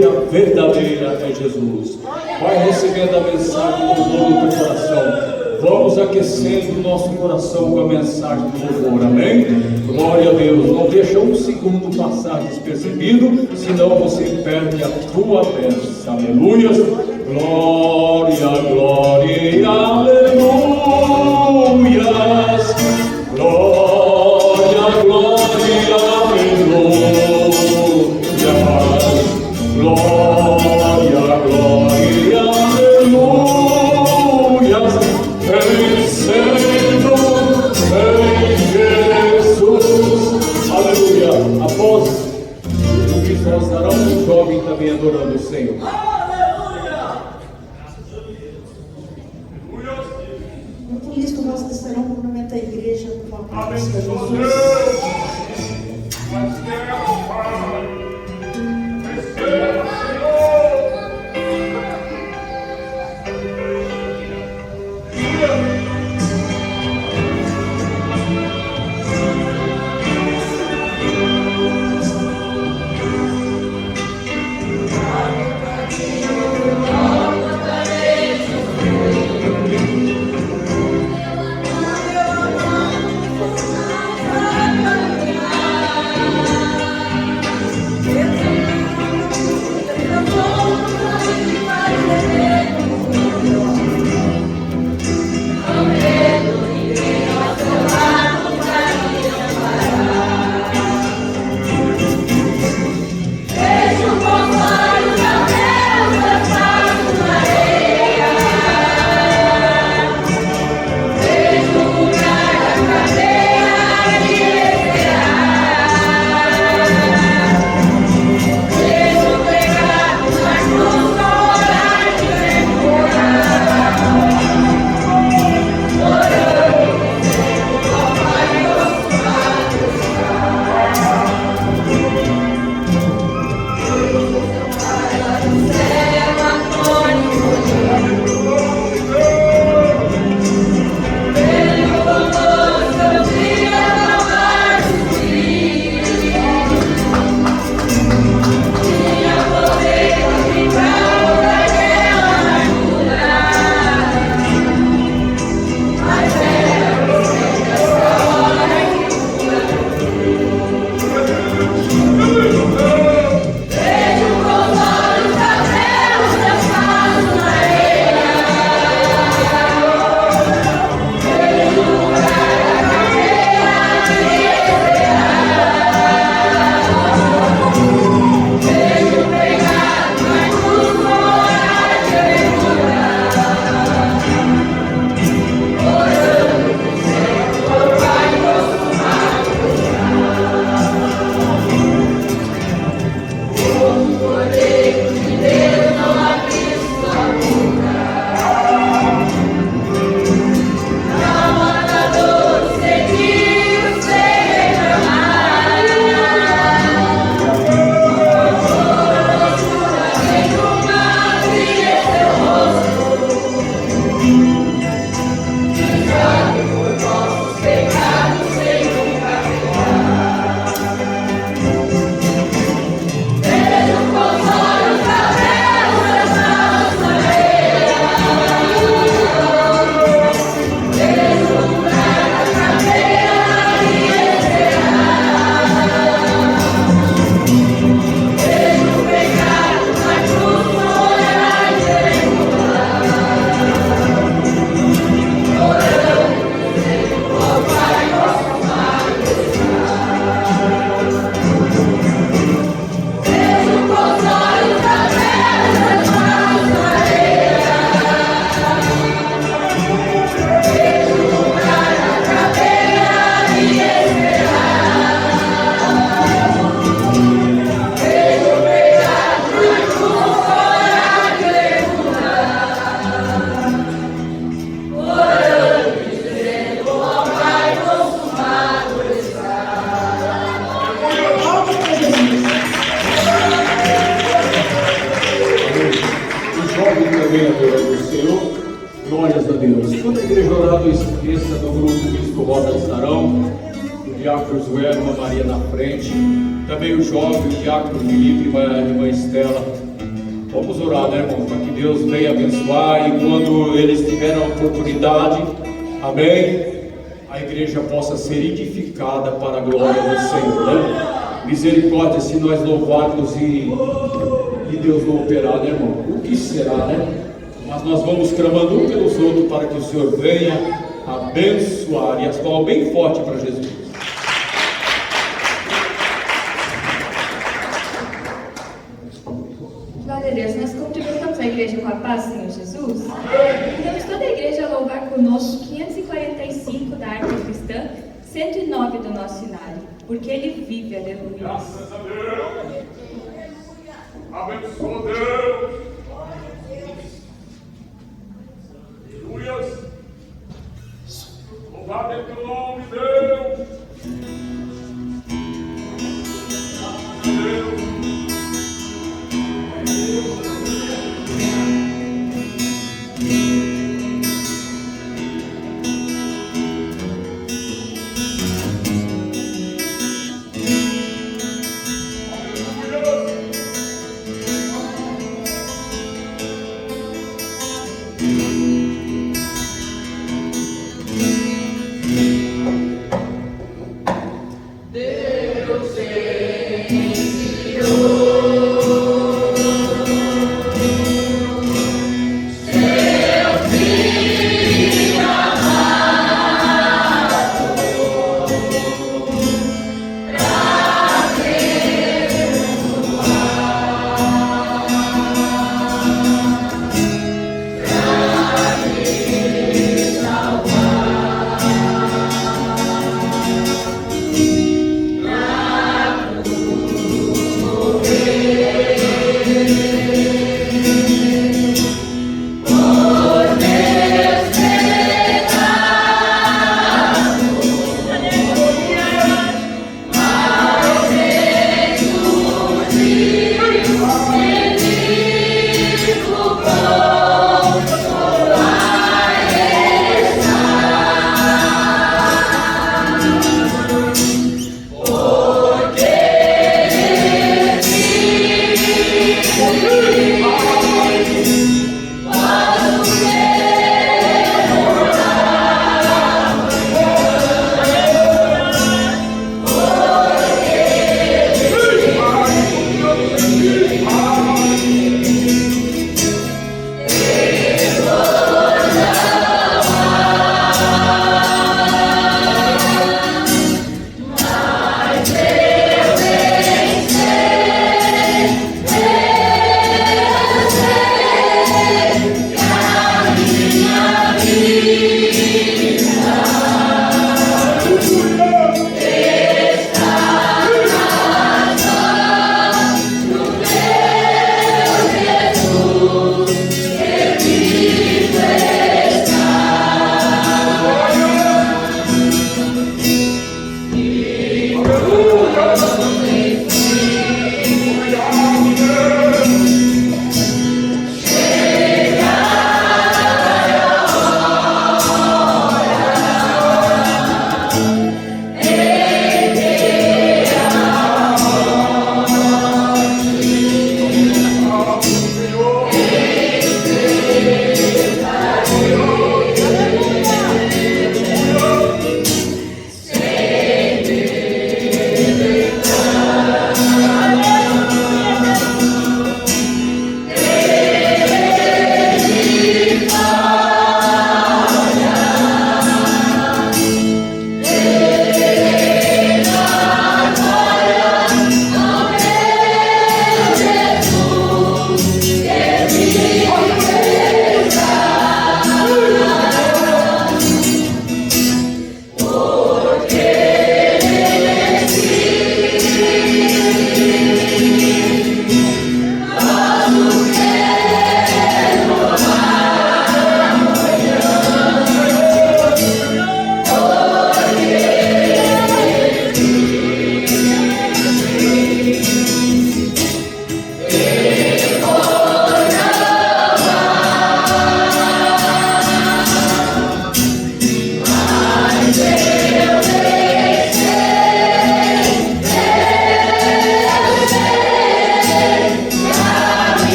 videira verdadeira é Jesus. Vai recebendo a mensagem do louvor no teu coração. Vamos aquecendo o nosso coração com a mensagem do louvor, amém? Glória a Deus. Não deixa um segundo passar despercebido, senão você perde a tua bênção. Aleluia. Glória, glória, aleluias. Glória, glória, aleluias. Glória, glória, aleluias. Vencendo em Jesus. Aleluia. Após o que nós darão, um jovem também adorando o Senhor. Muito lindo, nós estarão cumprimentando a igreja com uma paz de Jesus. diácono Joel, irmã Maria na frente, também o jovem, o diácono Felipe, irmã Estela, Vamos orar, né, irmão, para que Deus venha abençoar e quando eles tiverem a oportunidade, amém, a igreja possa ser edificada para a glória do Senhor, né? Misericórdia se nós louvarmos e Deus não operar, né, irmão? O que será, né? Mas nós vamos clamando um pelos outros para que o Senhor venha abençoar. E as palmas bem forte para Jesus. Glória a Deus, nós cumprimentamos a igreja com a paz, Senhor Jesus. Então, toda a igreja a louvar conosco 545 da arte cristã, 109 do nosso cenário, porque Ele vive, aleluia. Graças a Deus. Abençoa Deus. Aleluia. Louvado é teu nome, Deus. Deus.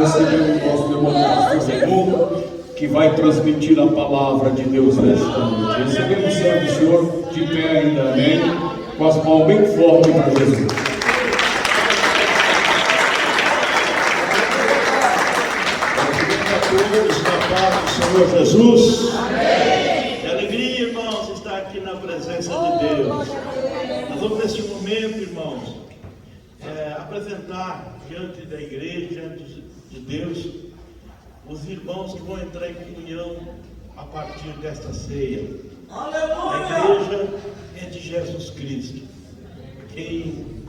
recebemos o nosso irmão pastor Raimundo, que vai transmitir a palavra de Deus nesta noite. Recebemos o servo do Senhor de pé ainda, amém? Com as mãos bem fortes para Jesus. Todos na paz do Senhor Jesus. Amém. Que alegria, irmãos, estar aqui na presença de Deus. Nós vamos neste momento, irmãos, apresentar diante da igreja, diante de Deus, os irmãos que vão entrar em comunhão a partir desta ceia. A igreja é de Jesus Cristo. Quem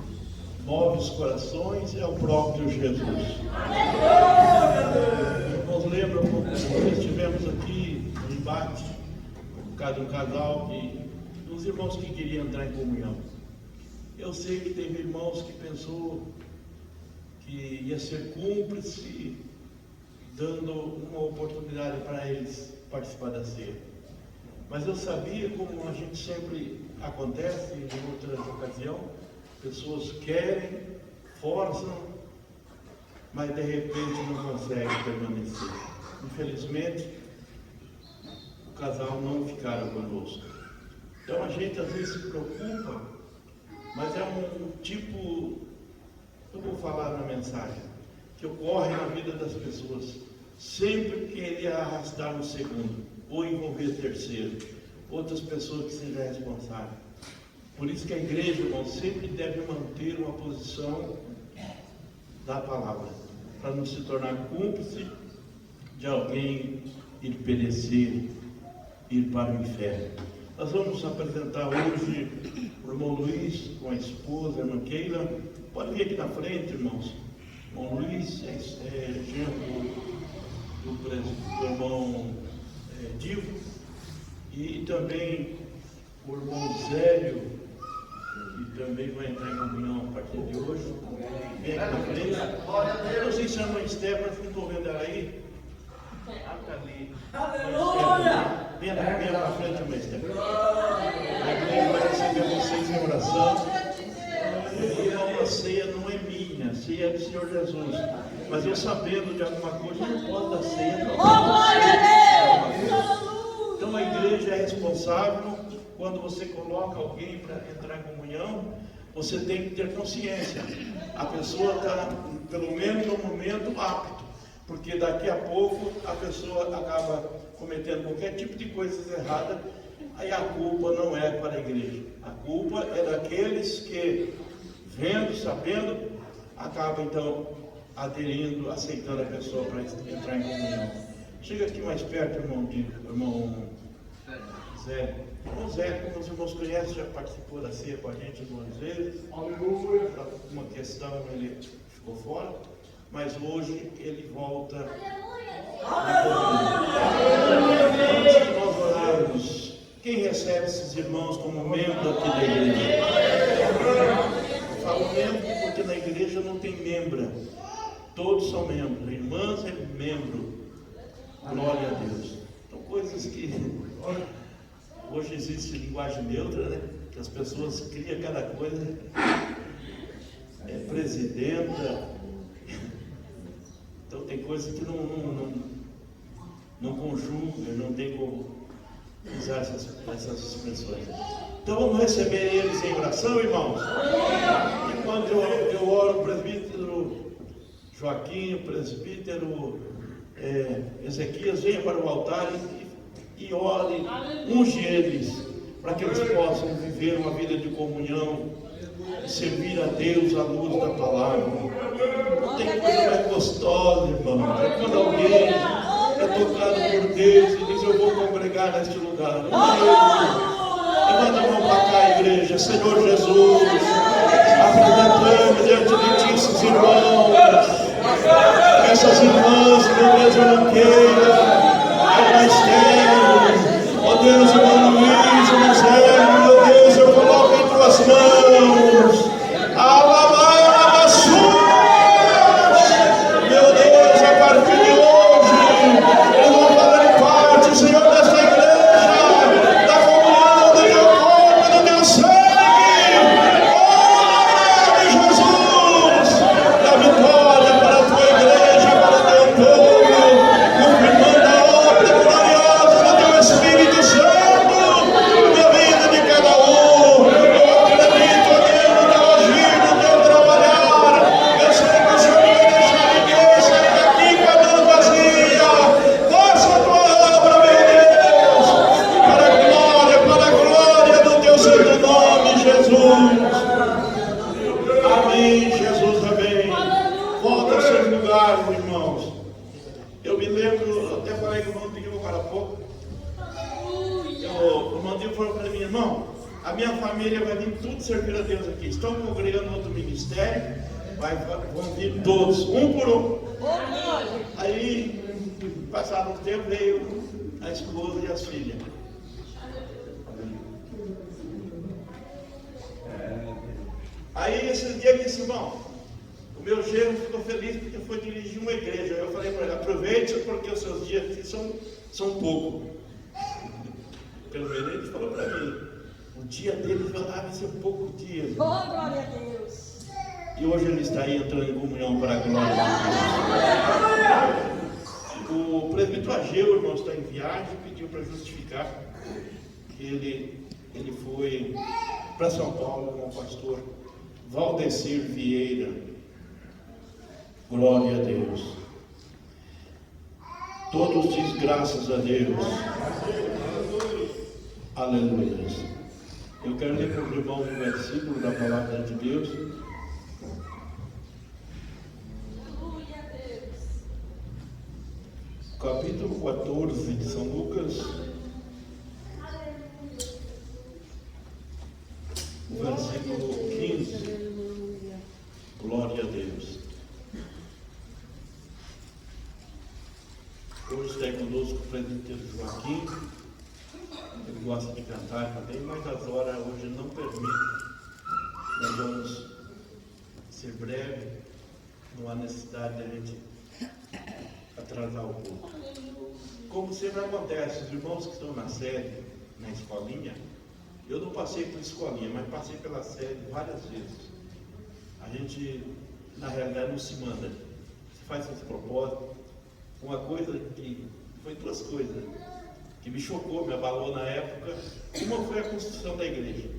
move os corações é o próprio Jesus. Irmãos, lembram quando nós estivemos aqui no embate, por causa de um casal dos irmãos que queriam entrar em comunhão. Eu sei que teve irmãos que pensou que ia ser cúmplice, dando uma oportunidade para eles participar da ceia. Mas eu sabia, como a gente sempre acontece em outras ocasiões, pessoas querem, forçam, mas de repente não conseguem permanecer. Infelizmente, o casal não ficaram conosco. Então a gente às vezes se preocupa, mas é um tipo, eu vou falar na mensagem, que ocorre na vida das pessoas. Sempre querer arrastar um segundo, ou envolver terceiro, outras pessoas que sejam responsáveis. Por isso que a igreja, irmão, sempre deve manter uma posição da palavra, para não se tornar cúmplice de alguém ir perecer, ir para o inferno. Nós vamos apresentar hoje o irmão Luiz com a esposa, a irmã Keila. Pode vir aqui na frente, irmãos. O irmão Luiz é genro do irmão Divo, e também o irmão Zélio, que também vai entrar em comunhão a partir de hoje. Vem aqui na frente. Eu não sei se a irmã Esther, mas não estou vendo ela aí. Aleluia! Venha para frente, irmã Esther. A igreja vai receber vocês em oração. E a ceia não é minha, a ceia é do Senhor Jesus. Mas eu sabendo de alguma coisa, eu não posso dar ceia. Então a igreja é responsável. Quando você coloca alguém para entrar em comunhão, você tem que ter consciência. A pessoa está, pelo menos no momento, apto. Porque daqui a pouco a pessoa acaba cometendo qualquer tipo de coisas erradas. Aí a culpa não é para a igreja. A culpa é daqueles que, vendo, sabendo, acabam então aderindo, aceitando a pessoa para entrar em comunhão. Chega aqui mais perto, irmão Zé. O Zé, como os irmãos conhecem, já participou da ceia com a gente algumas vezes. Aleluia! Por uma questão ele ficou fora, mas hoje ele volta. Antes de nós orarmos, quem recebe esses irmãos como membro aqui da igreja? Eu falo membro porque na igreja não tem membra. Todos são membros. Irmãs é membro. Glória a Deus. Então, coisas que... Hoje existe linguagem neutra, né? Que as pessoas criam cada coisa. Presidenta. Então tem coisas que não conjuga, não tem como usar essas expressões. Então vamos receber eles em oração, irmãos. E quando eu oro, o presbítero Joaquim, o presbítero Ezequias, venha para o altar e ore, unge eles, para que eles possam viver uma vida de comunhão e servir a Deus à luz da palavra. Não tem coisa mais gostosa, irmão, é quando alguém é tocado por Deus e diz: eu vou congregar neste lugar. Levanta a mão para cá, igreja. Senhor Jesus, apresentamos diante de ti esses irmãos, essas irmãs, meu Deus, eu não queira. Ó Deus, irmão Luiz, irmão Zé, meu Deus, eu coloco em tuas mãos. Meu Deus, a partir de hoje, eles vão fazer parte, Senhor, desta igreja, da comunhão do teu corpo e do teu sangue. Oh, Jesus, da vitória para a tua igreja, para a tua irmãos, eu me lembro, eu até falei com o irmão Diego agora há pouco. O irmão Diego falou para mim, irmão, a minha família vai vir tudo servir a Deus aqui. Estão congregando no outro ministério, vão vir todos, um por um. Aí, passado um tempo, veio a esposa e as filhas. Aí, esses dias, disse, irmão, o meu genro ficou feliz porque foi dirigir uma igreja. Eu falei para ele, aproveite porque os seus dias aqui são pouco. Pelo menos ele falou para mim, o dia dele vai ser pouco dia. Oh, glória a Deus. E hoje ele está aí entrando em comunhão para a glória de Deus. O presbítero Ageu, irmão, está em viagem, pediu para justificar que ele foi para São Paulo com o pastor Valdecir Vieira. Glória a Deus. Todos dizem graças a Deus. Aleluia. Eu quero ler para os irmãos um versículo da palavra de Deus. Capítulo 14 de São Lucas. O versículo 15. Glória a Deus. Hoje está conosco o presbítero Joaquim. Ele gosta de cantar também, mas as horas hoje não permitem. Nós vamos ser breve, não há necessidade de a gente atrasar o pouco. Como sempre acontece, os irmãos que estão na sede, na escolinha, eu não passei por escolinha, mas passei pela sede várias vezes. A gente, na realidade, não se manda, se faz seus propósitos. Uma coisa que, foi duas coisas que me chocou, me abalou na época. Uma foi a construção da igreja.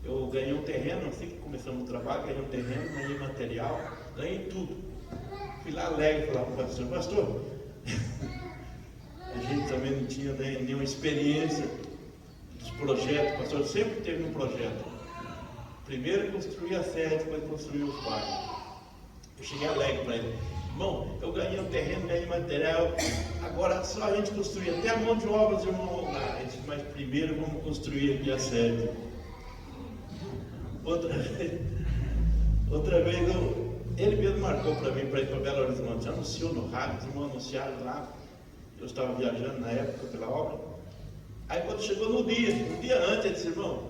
Eu ganhei um terreno, assim que começamos o trabalho, ganhei um terreno, ganhei material, ganhei tudo. Fui lá alegre falar para o pastor, pastor, a gente também não tinha nenhuma experiência dos projetos, o pastor sempre teve um projeto. Primeiro construir a sede, depois construir os bairros. Eu cheguei alegre para ele. Irmão, eu ganhei um terreno, ganhei material, agora só a gente construir, até a mão de obra, os irmãos vão lá. Ele disse, mas primeiro vamos construir aqui a sede. Outra vez ele mesmo marcou para mim para ir para Belo Horizonte, anunciou no rádio, os irmãos anunciaram lá, eu estava viajando na época pela obra. Aí quando chegou no dia antes, ele disse, irmão,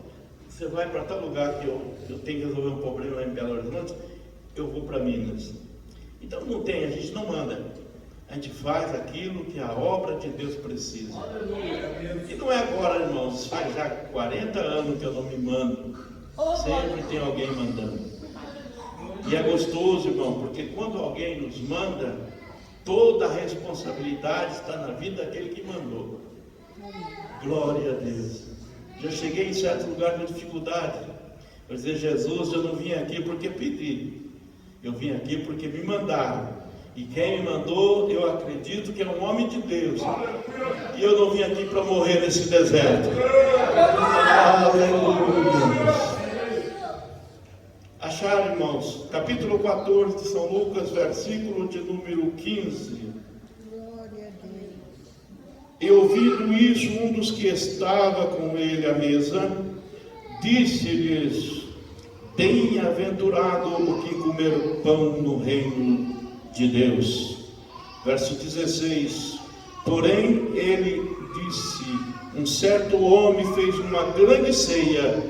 você vai para tal lugar que eu tenho que resolver um problema lá em Belo Horizonte, eu vou para Minas. Então não tem, a gente não manda. A gente faz aquilo que a obra de Deus precisa. E não é agora, irmãos, faz já 40 anos que eu não me mando. Sempre tem alguém mandando. E é gostoso, irmão, porque quando alguém nos manda, toda a responsabilidade está na vida daquele que mandou. Glória a Deus. Já cheguei em certo lugar com dificuldade. Eu dizer, Jesus, eu não vim aqui porque pedi. Eu vim aqui porque me mandaram. E quem me mandou, eu acredito que é um homem de Deus. E eu não vim aqui para morrer nesse deserto. Aleluia. Acharam, irmãos? Capítulo 14 de São Lucas, versículo de número 15. E ouvindo isso, um dos que estava com ele à mesa, disse-lhes, bem-aventurado o que comer pão no reino de Deus. Verso 16. Porém ele disse, um certo homem fez uma grande ceia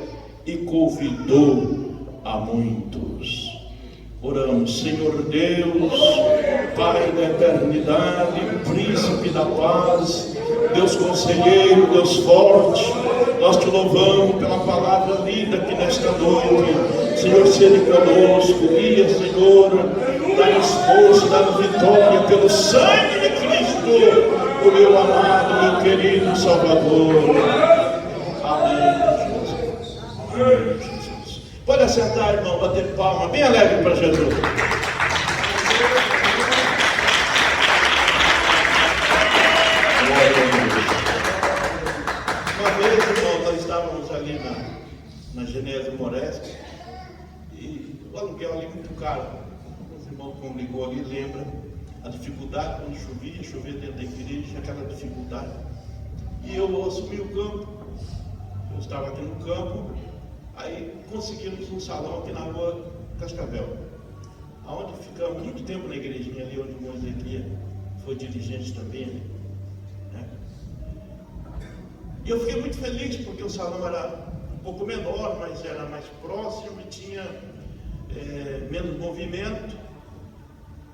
e convidou a muitos. Oramos. Senhor Deus, Pai da eternidade, Príncipe da paz, Deus conselheiro, Deus forte, nós te louvamos pela palavra lida aqui nesta noite. Senhor, seja conosco, guia, Senhor, dá-nos força, dá-nos vitória pelo sangue de Cristo, o meu amado, meu querido Salvador. Amém, Jesus. Amém, Jesus. Pode assentar, irmão, bater palma, bem alegre para Jesus. Uma vez, irmão, nós estávamos ali na Genésio Moresco e o aluguel ali muito caro. Os irmãos, como ligou ali, lembra? dificuldade quando chovia dentro da igreja, aquela dificuldade. E eu assumi o campo, eu estava aqui no campo, aí conseguimos um salão aqui na rua Cascavel, aonde ficamos muito tempo na igrejinha ali, onde o Moisés foi dirigente também, né? E eu fiquei muito feliz, porque o salão era um pouco menor, mas era mais próximo e tinha menos movimento,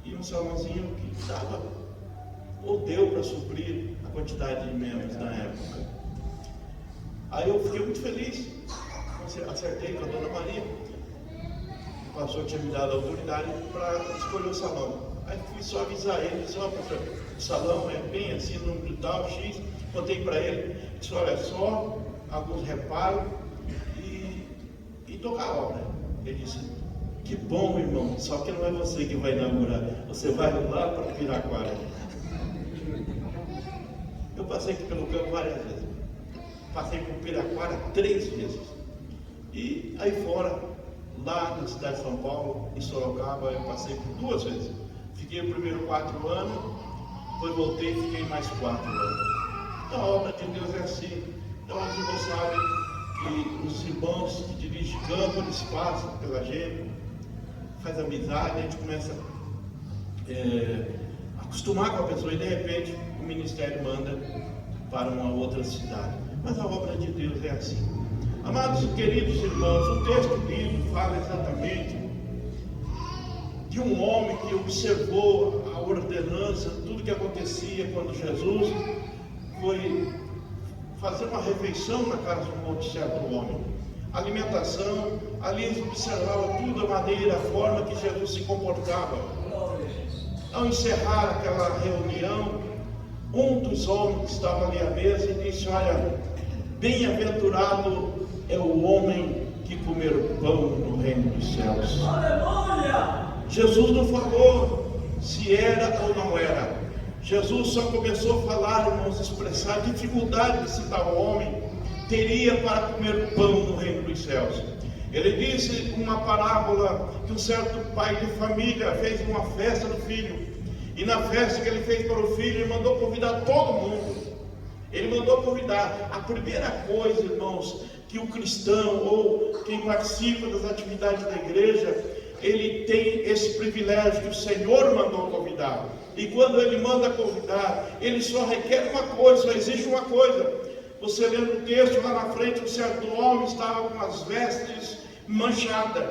e um salãozinho que dava, ou deu para suprir a quantidade de membros na época. Aí eu fiquei muito feliz, acertei com a Dona Maria, o pastor tinha me dado a autoridade para escolher o salão. Aí fui só avisar ele, disse, ó, pastor, o salão é bem assim, número tal, X, contei para ele, disse, olha, só alguns reparos e tocar a obra. Ele disse, que bom, irmão, só que não é você que vai inaugurar, você vai lá para Piraquara. Eu passei aqui pelo campo várias vezes, passei por Piraquara 3 vezes, e aí fora, lá na cidade de São Paulo, em Sorocaba, eu passei por 2 vezes. Fiquei o primeiro 4 anos, depois voltei e fiquei mais 4 anos. Então a obra de Deus é assim. Então os irmãos sabem que os irmãos que dirigem campo, eles passam pela gente, faz amizade, a gente começa a acostumar com a pessoa e de repente o ministério manda para uma outra cidade. Mas a obra de Deus é assim. Amados e queridos irmãos, o texto bíblico fala exatamente de um homem que observou a ordenança, tudo que acontecia quando Jesus foi fazer uma refeição na casa de um certo homem. Alimentação, ali eles observavam tudo, a maneira, a forma que Jesus se comportava. Ao encerrar aquela reunião, um dos homens que estava ali à mesa disse, olha, bem-aventurado é o homem que comer pão no reino dos céus. Aleluia! Jesus não falou se era ou não era. Jesus só começou a falar, irmãos, expressar a dificuldade desse tal homem teria para comer pão no reino dos céus. Ele disse uma parábola que um certo pai de família fez uma festa do filho, e na festa que ele fez para o filho, ele mandou convidar todo mundo. Ele mandou convidar. A primeira coisa, irmãos, que o cristão ou quem participa das atividades da igreja, ele tem esse privilégio que o Senhor mandou convidar. E quando ele manda convidar, ele só requer uma coisa, só exige uma coisa. Você lê no texto lá na frente, um certo homem estava com as vestes manchadas.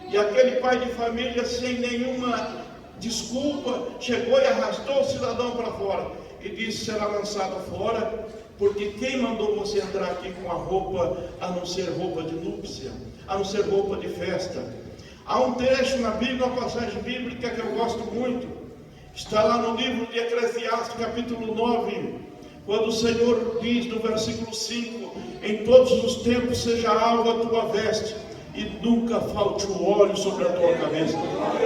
E aquele pai de família, sem nenhuma desculpa, chegou e arrastou o cidadão para fora. E disse, será lançado fora, porque quem mandou você entrar aqui com a roupa, a não ser roupa de núpcia, a não ser roupa de festa? Há um trecho na Bíblia, uma passagem bíblica que eu gosto muito, está lá no livro de Eclesiastes, capítulo 9, quando o Senhor diz no versículo 5, em todos os tempos seja alva a tua veste, e nunca falte o óleo sobre a tua cabeça.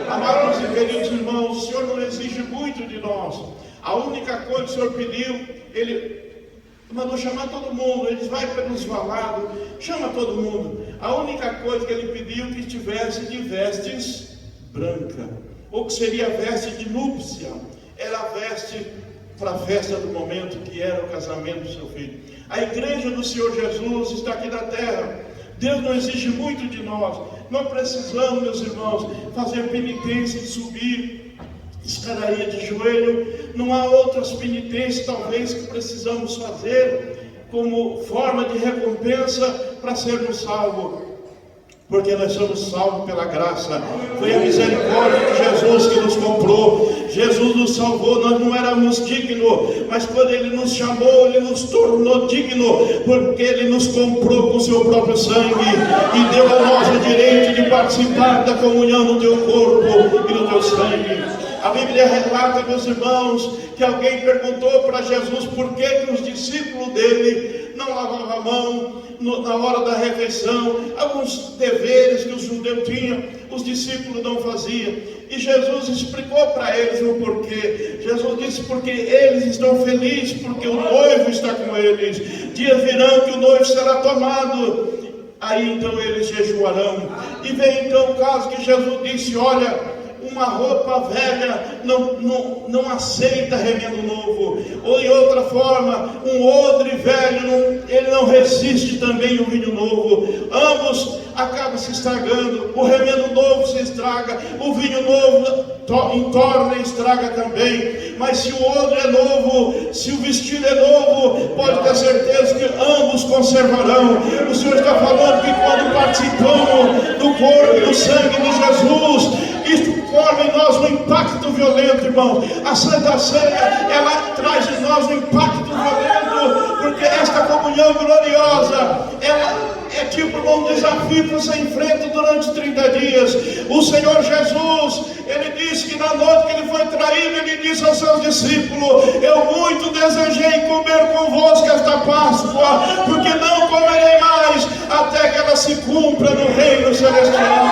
Amados e queridos irmãos, o Senhor não exige muito de nós. A única coisa que o Senhor pediu, Ele mandou chamar todo mundo. Ele vai pelos valados, chama todo mundo. A única coisa que Ele pediu que estivesse de vestes branca, ou que seria a veste de núpcia, era a veste para a festa do momento, que era o casamento do seu filho. A igreja do Senhor Jesus está aqui na terra. Deus não exige muito de nós. Não precisamos, meus irmãos, fazer penitência de subir escadaria de joelho. Não há outras penitências talvez que precisamos fazer como forma de recompensa para sermos salvos, porque nós somos salvos pela graça. Foi a misericórdia de Jesus que nos comprou. Jesus nos salvou, nós não éramos dignos, mas quando Ele nos chamou, Ele nos tornou dignos, porque Ele nos comprou com o seu próprio sangue e deu a nós o direito de participar da comunhão no teu corpo e no teu sangue. A Bíblia relata, meus irmãos, que alguém perguntou para Jesus por que os discípulos dele não lavavam a mão na hora da refeição. Alguns deveres que os judeus tinham, os discípulos não faziam. E Jesus explicou para eles o porquê. Jesus disse, porque eles estão felizes, porque o noivo está com eles. Dias virão que o noivo será tomado, aí então eles jejuarão. E vem então o caso que Jesus disse, olha, uma roupa velha não aceita remendo novo. Ou em outra forma, um odre velho, ele não resiste também o vinho novo. Ambos acabam se estragando. O remendo novo se estraga, o vinho novo entorna e estraga também. Mas se o odre é novo, se o vestido é novo, pode ter certeza que ambos conservarão. O Senhor está falando que quando participamos do corpo e do sangue de Jesus, isto forma em nós um impacto violento, irmãos. A Santa Ceia, ela traz em nós um impacto violento, porque esta comunhão gloriosa, ela é tipo um desafio que você enfrenta durante 30 dias. O Senhor Jesus, ele disse que na noite que ele foi traído, ele disse aos seus discípulos: eu muito desejei comer convosco esta Páscoa, porque não comerei mais até que ela se cumpra no reino celestial.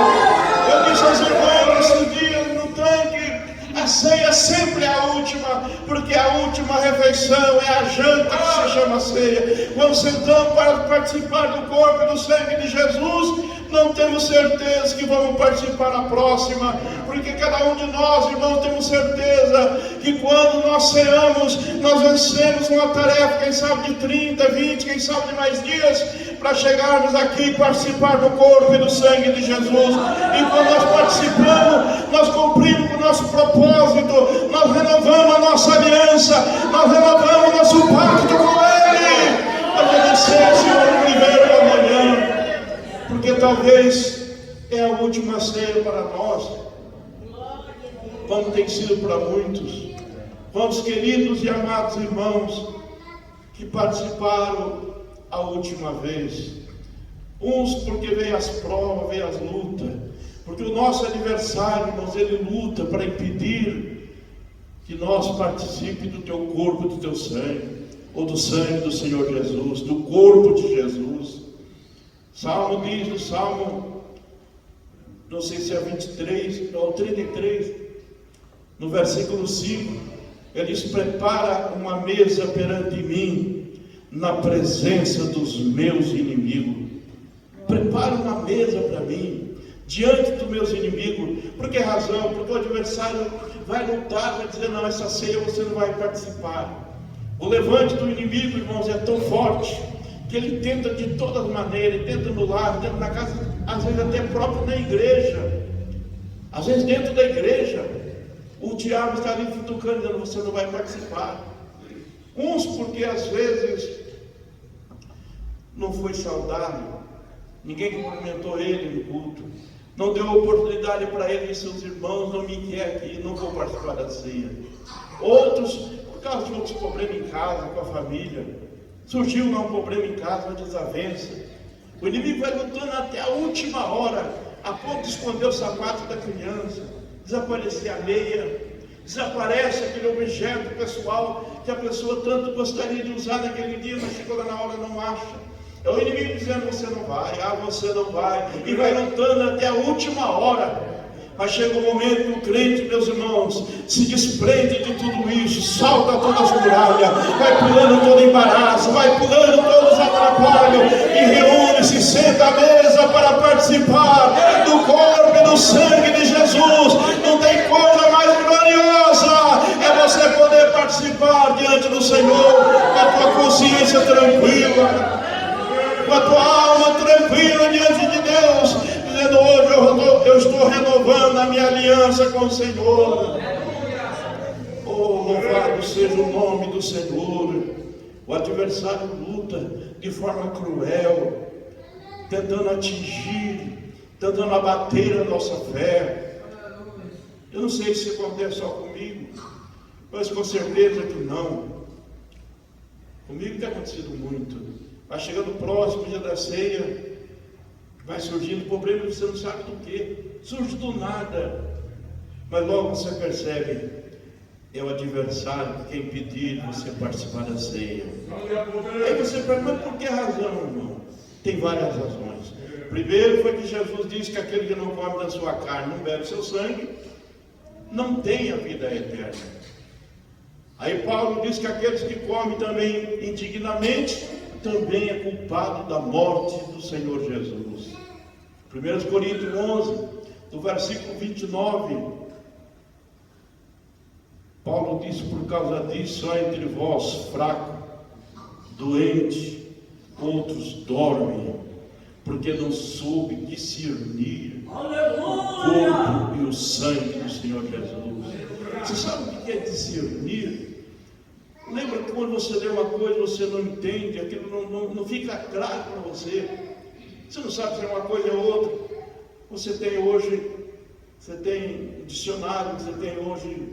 Eu disse aos irmãos esses dias no tanque, a ceia sempre é a última, porque a última refeição é a janta que se chama ceia. Quando sentamos para participar do corpo e do sangue de Jesus, não temos certeza que vamos participar na próxima, porque cada um de nós, irmãos, temos certeza que quando nós ceamos, nós vencemos uma tarefa, quem sabe de 30, 20, quem sabe de mais dias, para chegarmos aqui e participar do corpo e do sangue de Jesus. E quando nós participamos, nós cumprimos o nosso propósito, nós renovamos a nossa aliança, nós renovamos o nosso pacto com Ele. Agradecer, Senhor, o primeiro da manhã, porque talvez é a última ceia para nós, como tem sido para muitos. Quantos queridos e amados irmãos que participaram a última vez, uns porque veio as provas, veio as lutas, porque o nosso adversário, irmãos, ele luta para impedir que nós participemos do teu corpo, do teu sangue, ou do sangue do Senhor Jesus, do corpo de Jesus. Salmo diz, no Salmo, não sei se é 23 ou 33, no versículo 5, ele diz: prepara uma mesa perante mim, na presença dos meus inimigos. Prepara uma mesa para mim, diante dos meus inimigos. Por que razão? Porque o adversário vai lutar, vai dizer: não, essa ceia você não vai participar. O levante do inimigo, irmãos, é tão forte, que ele tenta de todas maneiras, ele tenta no lar, tenta na casa, às vezes até próprio na igreja, às vezes dentro da igreja, o diabo está ali futucando, dizendo: você não vai participar. Uns porque às vezes não foi saudável, ninguém cumprimentou ele no culto, não deu oportunidade para ele e seus irmãos: não me quer aqui, não vou participar da ceia. Outros, por causa de outros problemas em casa, com a família, surgiu lá um problema em casa, uma desavença. O inimigo vai lutando até a última hora, a ponto de esconder o sapato da criança, desaparecer a meia, desaparece aquele objeto pessoal que a pessoa tanto gostaria de usar naquele dia, mas chegou lá na hora e não acha. É o inimigo dizendo: você não vai, você não vai, e vai lutando até a última hora. Mas chega o momento que o crente, meus irmãos, se desprende de tudo isso, salta todas as muralhas, vai pulando todo embaraço, vai pulando todos os atrapalhos, e reúne-se, senta à mesa para participar do corpo e do sangue de Jesus. Não tem coisa mais gloriosa, é você poder participar diante do Senhor, com a tua consciência tranquila, com a tua alma tranquila diante de Deus, dizendo: hoje eu estou renovando a minha aliança com o Senhor. Oh, louvado seja o nome do Senhor. O adversário luta de forma cruel, tentando atingir, tentando abater a nossa fé. Eu não sei se acontece só comigo, mas com certeza que não. Comigo tem acontecido muito. Vai chegando o próximo dia da ceia, vai surgindo problema que você não sabe do que, surge do nada, mas logo você percebe: é o adversário que quer impedir você participar da ceia. Aí você pergunta: mas por que razão, irmão? Tem várias razões. Primeiro foi que Jesus disse que aquele que não come da sua carne, não bebe seu sangue, não tem a vida eterna. Aí Paulo diz que aqueles que comem também indignamente, também é culpado da morte do Senhor Jesus. 1 Coríntios 11, do versículo 29, Paulo disse: por causa disso há entre vós fraco, doente, outros dormem, porque não soube discernir o corpo e o sangue do Senhor Jesus. Você sabe o que é discernir? Lembra que quando você lê uma coisa, você não entende, aquilo não fica claro para você. Você não sabe se é uma coisa ou outra. Você tem um dicionário, você tem hoje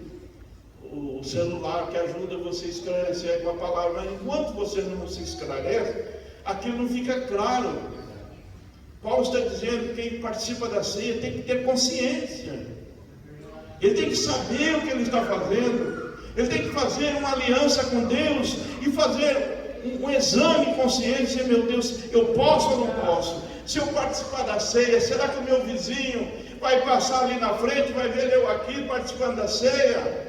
o celular que ajuda você a esclarecer com a palavra, mas enquanto você não se esclarece, aquilo não fica claro. Paulo está dizendo que quem participa da ceia tem que ter consciência, ele tem que saber o que ele está fazendo, ele tem que fazer uma aliança com Deus e fazer um exame de consciência. Meu Deus, eu posso ou não posso? Se eu participar da ceia, será que o meu vizinho vai passar ali na frente, vai ver eu aqui participando da ceia?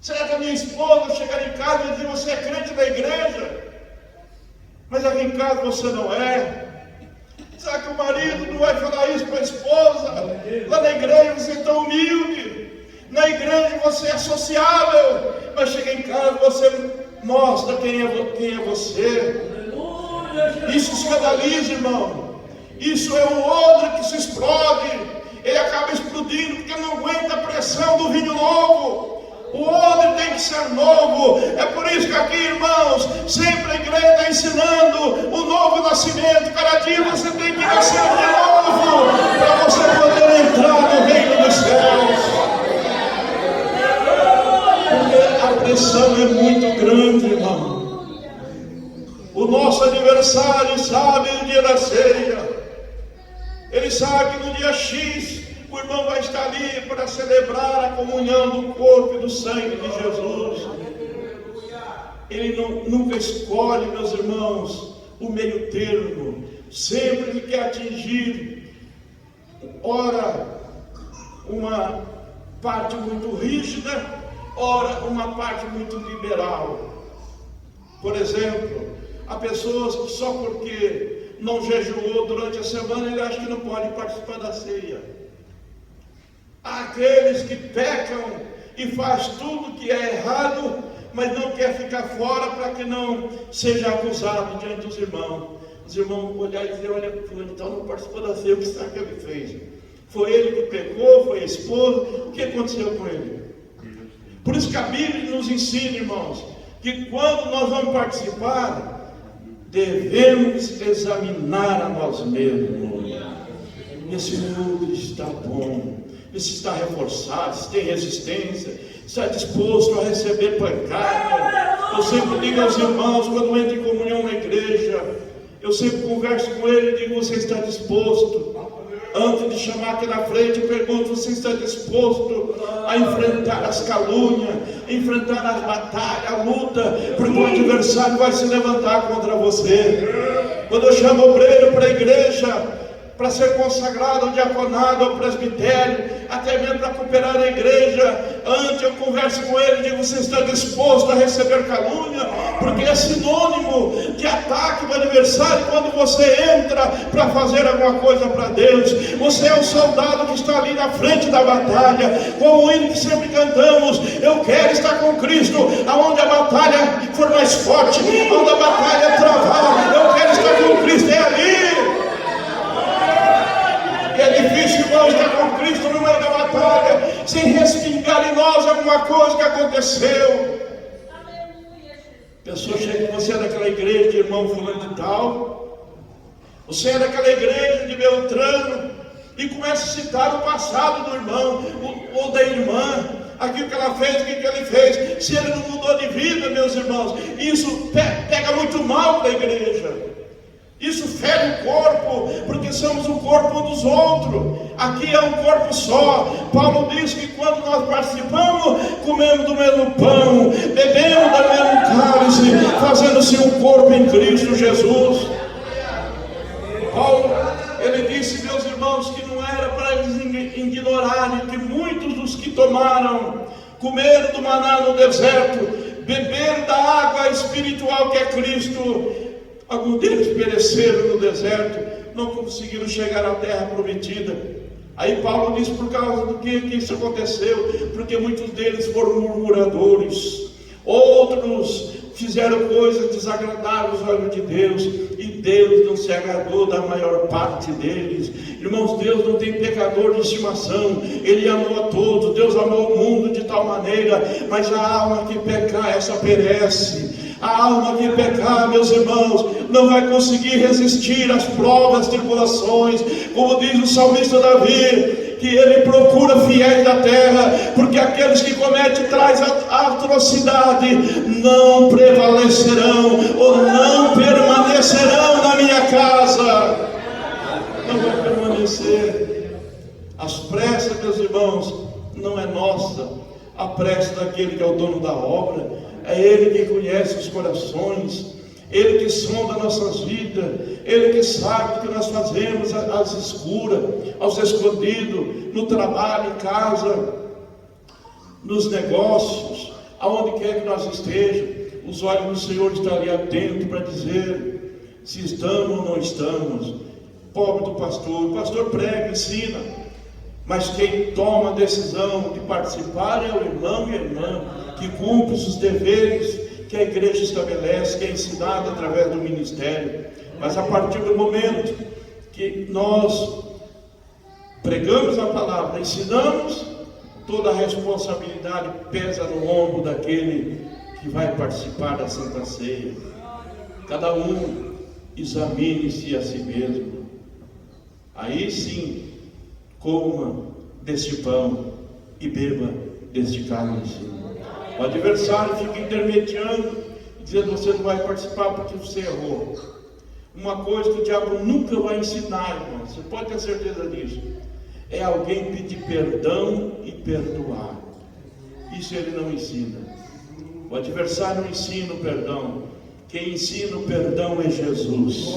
Será que a minha esposa chegar em casa e dizer: você é crente da igreja, mas aqui em casa você não é? Será que o marido não vai falar isso para a esposa? Lá na igreja você é tão humilde, na igreja você é sociável, mas chega em casa você mostra quem é você. Isso escandaliza, irmão. Isso é um odre que se explode, ele acaba explodindo porque não aguenta a pressão do vinho novo. O odre tem que ser novo. É por isso que aqui, irmãos, sempre a igreja está ensinando o novo nascimento. Cada dia você tem que nascer de novo para você poder entrar no reino dos céus. Porque a pressão é muito grande, irmão. O nosso adversário sabe o dia da ceia. Ele sabe que no dia X o irmão vai estar ali para celebrar a comunhão do corpo e do sangue de Jesus. Ele nunca escolhe, meus irmãos, o meio termo. Sempre ele quer atingir, ora, uma parte muito rígida, ora, uma parte muito liberal. Por exemplo, há pessoas que só porque não jejuou durante a semana, ele acha que não pode participar da ceia. Há aqueles que pecam e faz tudo que é errado, mas não quer ficar fora para que não seja acusado diante dos irmãos. Os irmãos olhar e dizer: olha, então não participou da ceia, o que será que ele fez? Foi ele que pecou, foi a esposa, o que aconteceu com ele? Por isso que a Bíblia nos ensina, irmãos, que quando nós vamos participar, devemos examinar a nós mesmos. Esse mundo está bom, se está reforçado, se tem resistência, está disposto a receber pancada. Eu sempre digo aos irmãos, quando entro em comunhão na igreja, eu sempre converso com ele e digo: você está disposto? Antes de chamar aqui na frente, eu pergunto: você está disposto a enfrentar as calúnias, enfrentar as batalhas, a luta, porque o adversário vai se levantar contra você. Quando eu chamo obreiro para a igreja, para ser consagrado ao diaconado, ao presbitério, até mesmo para cooperar na igreja, antes eu converso com ele e digo: você está disposto a receber calúnia? Porque é sinônimo de ataque do adversário quando você entra para fazer alguma coisa para Deus. Você é um soldado que está ali na frente da batalha, como o hino que sempre cantamos: eu quero estar com Cristo, aonde a batalha for mais forte, onde a batalha travar, eu quero estar com Cristo, é ali. É difícil, irmão, estar com Cristo no meio da batalha, sem respingar em nós alguma coisa que aconteceu. A pessoa chega: você é daquela igreja de irmão fulano de tal, você é daquela igreja de Beltrano, e começa a citar o passado do irmão ou da irmã, aquilo que ela fez, o que ele fez. Se ele não mudou de vida, meus irmãos, isso pega muito mal para a igreja. Isso fere o corpo, porque somos o corpo um dos outros. Aqui é um corpo só. Paulo diz que quando nós participamos, comemos do mesmo pão, bebemos do mesmo cálice, fazendo-se um corpo em Cristo Jesus. Paulo, ele disse, meus irmãos, que não era para eles ignorarem que muitos dos que comeram do maná no deserto, beberam da água espiritual que é Cristo, alguns deles pereceram no deserto, não conseguiram chegar à terra prometida. Aí Paulo diz por causa do que isso aconteceu, porque muitos deles foram murmuradores, outros fizeram coisas desagradáveis aos olhos de Deus, e Deus não se agradou da maior parte deles. Irmãos, Deus não tem pecador de estimação, Ele amou a todos, Deus amou o mundo de tal maneira, mas a alma que pecar, essa perece. A alma que pecar, meus irmãos, não vai conseguir resistir às provas, tribulações, como diz o salmista Davi, que ele procura fiéis da terra, porque aqueles que cometem tais atrocidade não prevalecerão, ou não permanecerão na minha casa. Não vai permanecer. As pressas, meus irmãos, não é nossa. A pressa daquele que é o dono da obra. É Ele que conhece os corações, Ele que sonda nossas vidas, Ele que sabe o que nós fazemos às escuras, aos escondidos, no trabalho, em casa, nos negócios, aonde quer que nós estejamos. Os olhos do Senhor estão ali atentos para dizer se estamos ou não estamos. Pobre do pastor, o pastor prega, ensina, mas quem toma a decisão de participar é o irmão e a irmã, que cumpre os deveres que a igreja estabelece, que é ensinado através do ministério. Mas a partir do momento que nós pregamos a palavra, ensinamos, toda a responsabilidade pesa no ombro daquele que vai participar da Santa Ceia. Cada um examine-se a si mesmo. Aí sim, coma deste pão e beba deste cálice. O adversário fica intermediando, dizendo: você não vai participar porque você errou. Uma coisa que o diabo nunca vai ensinar, irmão, você pode ter certeza disso, é alguém pedir perdão e perdoar. Isso ele não ensina. O adversário não ensina o perdão. Quem ensina o perdão é Jesus.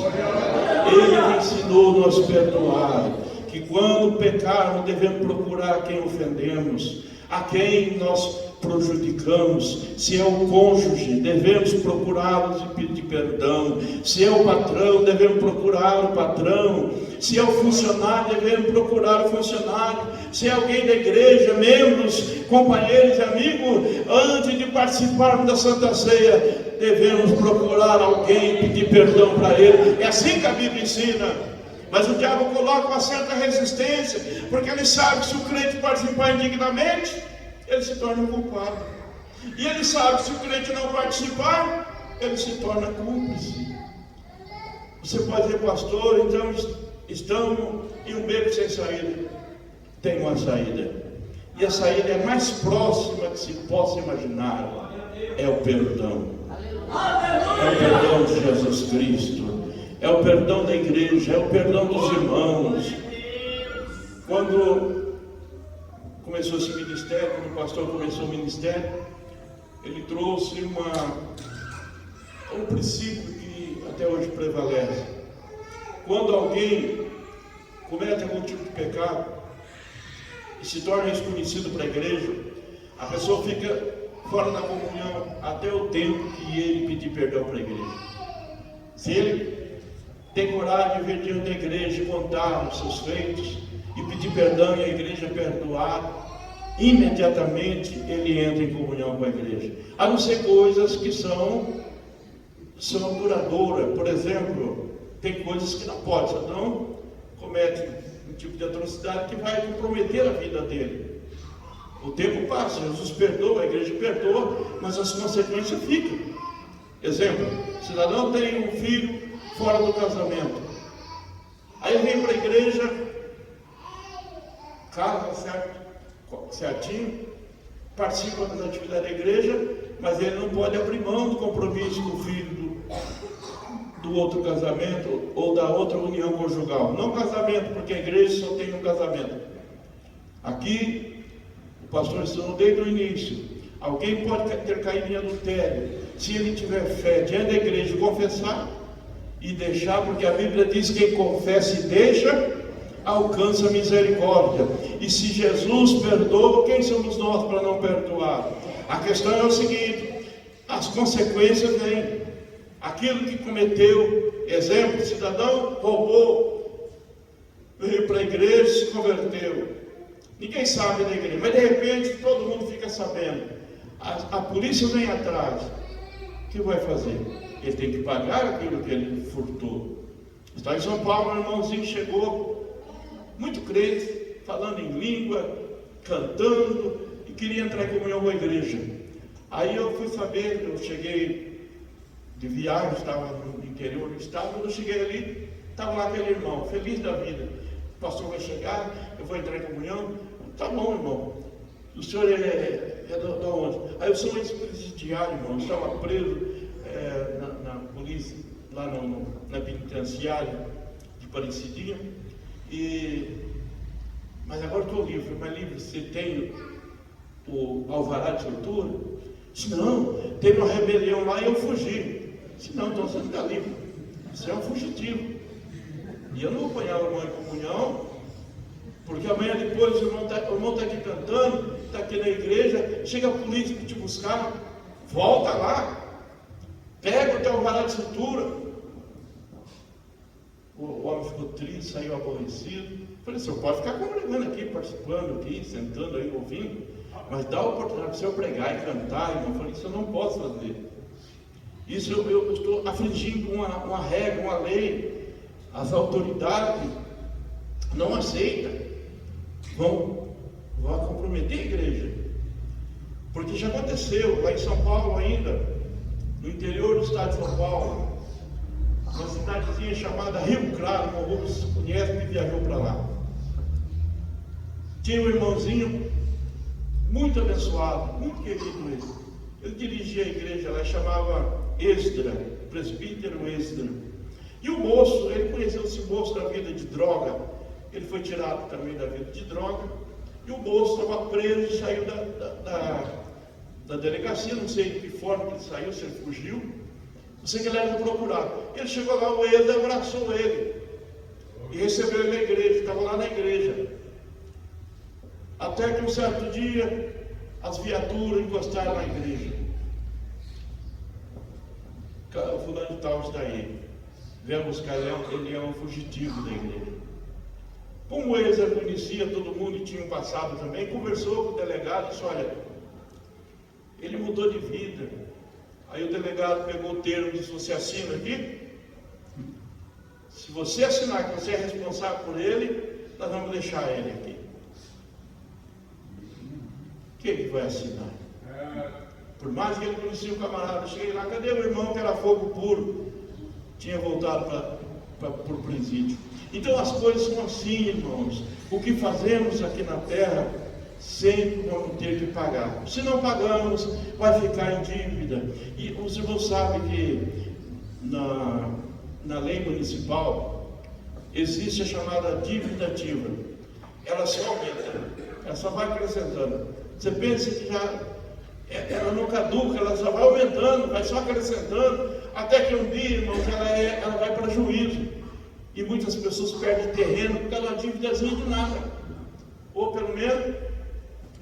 Ele ensinou nós perdoar, que quando pecarmos devemos procurar quem ofendemos, a quem nós prejudicamos. Se é o cônjuge, devemos procurá-los e pedir perdão. Se é o patrão, devemos procurar o patrão. Se é o funcionário, devemos procurar o funcionário. Se é alguém da igreja, membros, companheiros e amigos, antes de participarmos da Santa Ceia, devemos procurar alguém e pedir perdão para ele. É assim que a Bíblia ensina. Mas o diabo coloca uma certa resistência, porque ele sabe que se o crente participar indignamente, ele se torna culpado. E ele sabe que se o crente não participar, ele se torna cúmplice. Você pode dizer: pastor, então estamos em um beco sem saída. Tem uma saída. E a saída é mais próxima que se possa imaginar. É o perdão. É o perdão de Jesus Cristo. É o perdão da igreja. É o perdão dos irmãos. Quando começou esse ministério, quando o pastor começou o ministério, ele trouxe um princípio que até hoje prevalece. Quando alguém comete algum tipo de pecado e se torna desconhecido para a igreja, a pessoa fica fora da comunhão até o tempo que ele pedir perdão para a igreja. Se ele tem coragem de vir diante da igreja e contar os seus feitos e pedir perdão e a igreja perdoar, imediatamente ele entra em comunhão com a igreja. A não ser coisas que são duradouras. Por exemplo, tem coisas que não pode, senão comete um tipo de atrocidade que vai comprometer a vida dele. O tempo passa, Jesus perdoa, a igreja perdoa, mas as consequências ficam. Exemplo: o cidadão tem um filho fora do casamento, aí vem para a igreja, casa certinho, participa das atividades da igreja, mas ele não pode abrir mão do compromisso do filho do outro casamento ou da outra união conjugal. Não casamento, porque a igreja só tem um casamento. Aqui o pastor ensinou desde o início: alguém pode ter caído em adultério, se ele tiver fé diante da igreja, confessar e deixar, porque a Bíblia diz: quem confessa e deixa, alcança a misericórdia. E se Jesus perdoa, quem somos nós para não perdoar? A questão é o seguinte: as consequências vêm. Aquilo que cometeu, exemplo, o cidadão roubou veio para a igreja e se converteu. Ninguém sabe da igreja, mas de repente todo mundo fica sabendo. A polícia vem atrás. O que vai fazer? Ele tem que pagar aquilo que ele furtou. Está em São Paulo, um irmãozinho chegou, muito crente, falando em língua, cantando, e queria entrar em comunhão com a igreja. Aí eu fui saber, eu cheguei de viagem, estava no interior do estado, quando eu cheguei ali, estava lá aquele irmão, feliz da vida. O pastor vai chegar, eu vou entrar em comunhão. Tá bom, irmão. O senhor é da onde? Aí eu sou ex-presidiário, irmão. Eu estava preso na polícia, lá na penitenciária de Parecidinha. Mas agora estou livre. Mas livre, você tem o alvará de soltura? Se não, teve uma rebelião lá e eu fugi. Se não, então você não está livre. Você é um fugitivo. E eu não vou apanhar o irmão em comunhão, porque amanhã depois o irmão está aqui cantando, está aqui na igreja, chega a polícia para te buscar, volta lá, pega o teu alvará de soltura. O homem ficou triste, saiu aborrecido. Falei, o senhor pode ficar congregando aqui, participando aqui, sentando aí, ouvindo, mas dá a oportunidade para o senhor pregar e cantar, irmão. Eu falei, isso eu não posso fazer. Isso eu estou afligindo uma regra, uma lei. As autoridades não aceitam, vão comprometer a igreja. Porque já aconteceu lá em São Paulo ainda, no interior do estado de São Paulo, uma cidadezinha chamada Rio Claro, o Augusto conhece que viajou para lá. Tinha um irmãozinho muito abençoado, muito querido ele. Ele dirigia a igreja lá, chamava Esdra, presbítero Esdra. E o moço, ele conheceu esse moço da vida de droga. Ele foi tirado também da vida de droga. E o moço estava preso e saiu da delegacia. Não sei de que forma que ele saiu, se ele fugiu. Não sei que ele era procurado. Ele chegou lá, o Eda abraçou ele. E recebeu ele na igreja, estava lá na igreja. Até que um certo dia, as viaturas encostaram na igreja. O fulano de tal está aí. Vem buscar ele, é um fugitivo da igreja. Como ele já conhecia todo mundo e tinha um passado também, conversou com o delegado e disse, olha, ele mudou de vida. Aí o delegado pegou o termo e disse, você assina aqui? Se você assinar que você é responsável por ele, nós vamos deixar ele aqui. Quem que vai assinar? Por mais que ele conhecia o camarada, cheguei lá, cadê o irmão que era fogo puro? Tinha voltado para o presídio. Então as coisas são assim, irmãos. O que fazemos aqui na terra, sempre vamos ter que pagar. Se não pagamos, vai ficar em dívida. E os irmãos sabem que na lei municipal existe a chamada dívida ativa. Ela só aumenta, ela só vai acrescentando. Você pensa que ela não caduca, ela só vai aumentando, vai só acrescentando, até que um dia, irmãos, ela vai para juízo. E muitas pessoas perdem terreno por causa de uma dívidazinha de nada. Ou pelo menos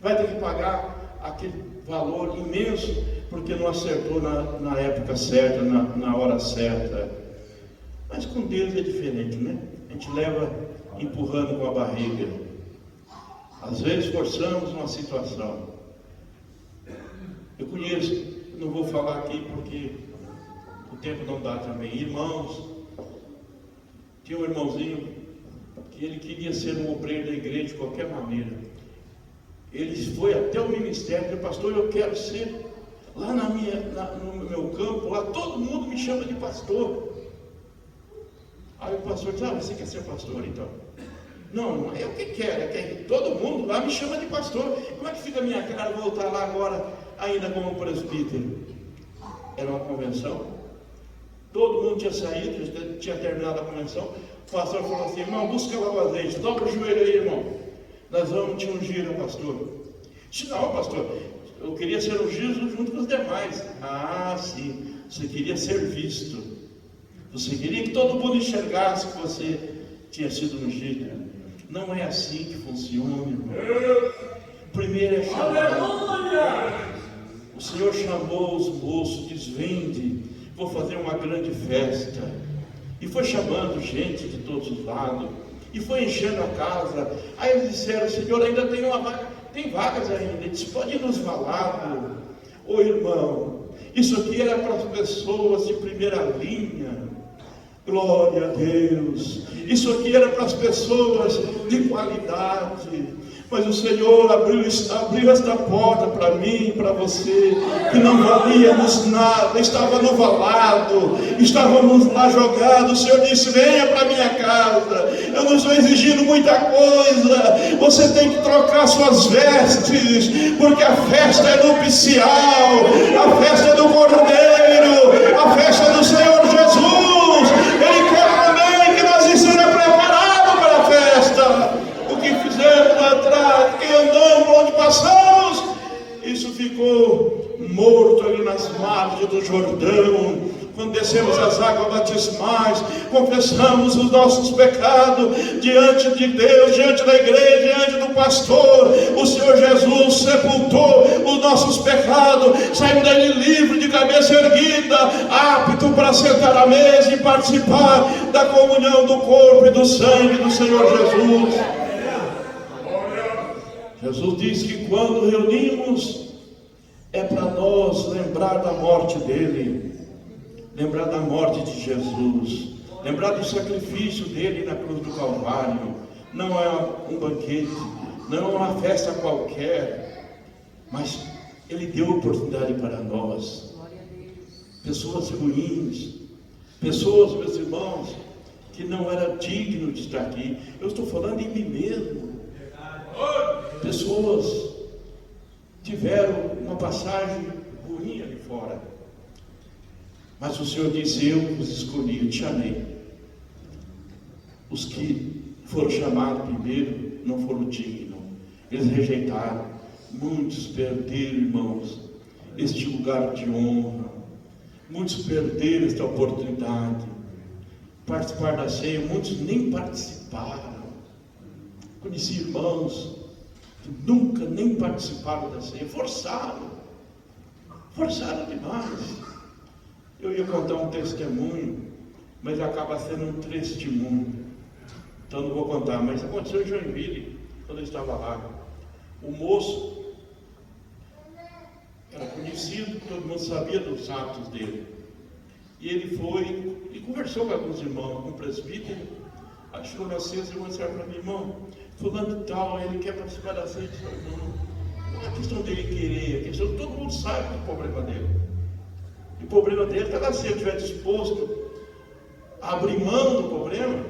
vai ter que pagar aquele valor imenso, porque não acertou na época certa, na hora certa. Mas com Deus é diferente, né? A gente leva empurrando com a barriga. Às vezes forçamos uma situação. Eu conheço, não vou falar aqui porque o tempo não dá também. Irmãos, tinha um irmãozinho que ele queria ser um obreiro da igreja de qualquer maneira. Ele foi até o ministério e disse, pastor, eu quero ser. Lá no meu campo, lá todo mundo me chama de pastor. Aí o pastor disse, você quer ser pastor então? Não, é o que quero, é que todo mundo lá me chama de pastor. Como é que fica a minha cara voltar lá agora, ainda como presbítero? Era uma convenção. Todo mundo tinha saído, já tinha terminado a convenção. O pastor falou assim, irmão, busca lá o azeite, dobra o joelho aí, irmão. Nós vamos te ungir, pastor. Disse, não, pastor, eu queria ser ungido junto com os demais. Ah, sim, você queria ser visto. Você queria que todo mundo enxergasse que você tinha sido ungido. Não é assim que funciona, irmão. Primeiro é chamar. O Senhor chamou os moços, diz, vinde, vou fazer uma grande festa. E foi chamando gente de todos os lados. E foi enchendo a casa. Aí eles disseram: Senhor, ainda tem uma vaga, tem vagas ainda. Ele disse: pode nos falar. Ô irmão, isso aqui era para as pessoas de primeira linha. Glória a Deus. Isso aqui era para as pessoas de qualidade. Mas o Senhor abriu esta porta para mim e para você, que não valíamos nada, estava no valado, estávamos lá jogados. O Senhor disse: venha para minha casa, eu não estou exigindo muita coisa, você tem que trocar suas vestes, porque a festa é nupcial, a festa é do Cordeiro, a festa é do Senhor Jesus. Ele quer também que nós estejamos preparados para a festa. O que fizemos lá atrás, que andamos, por onde passamos, isso ficou morto ali nas margens do Jordão. Quando descemos as águas batismais, confessamos os nossos pecados diante de Deus, diante da igreja, diante do pastor. O Senhor Jesus sepultou os nossos pecados, saímos dali livre, de cabeça erguida, apto para sentar à mesa e participar da comunhão do corpo e do sangue do Senhor Jesus. Jesus diz que quando reunimos é para nós lembrar da morte dele, lembrar da morte de Jesus, lembrar do sacrifício dele na cruz do Calvário. Não é um banquete, não é uma festa qualquer, mas ele deu oportunidade para nós. Pessoas ruins, pessoas, meus irmãos, que não era digno de estar aqui. Eu estou falando em mim mesmo. Pessoas tiveram uma passagem ruim ali fora, mas o Senhor disse: eu os escolhi, eu te chamei. Os que foram chamados primeiro não foram dignos, eles rejeitaram. Muitos perderam, irmãos, este lugar de honra. Muitos perderam esta oportunidade. Participar da ceia, muitos nem participaram. Conheci irmãos que nunca nem participaram da ceia, forçaram demais. Eu ia contar um testemunho, mas acaba sendo um testemunho, então não vou contar. Mas aconteceu em Joinville, quando eu estava lá. O moço era conhecido, todo mundo sabia dos atos dele, e ele foi e conversou com alguns irmãos, com o presbítero. Achou na ceia, os irmãos disseram para mim: irmão, fulano de tal, ele quer participar da ceia. Não é questão dele querer, é questão, todo mundo sabe do problema dele. E o problema dele está lá. Se ele estiver disposto a abrir mão do problema,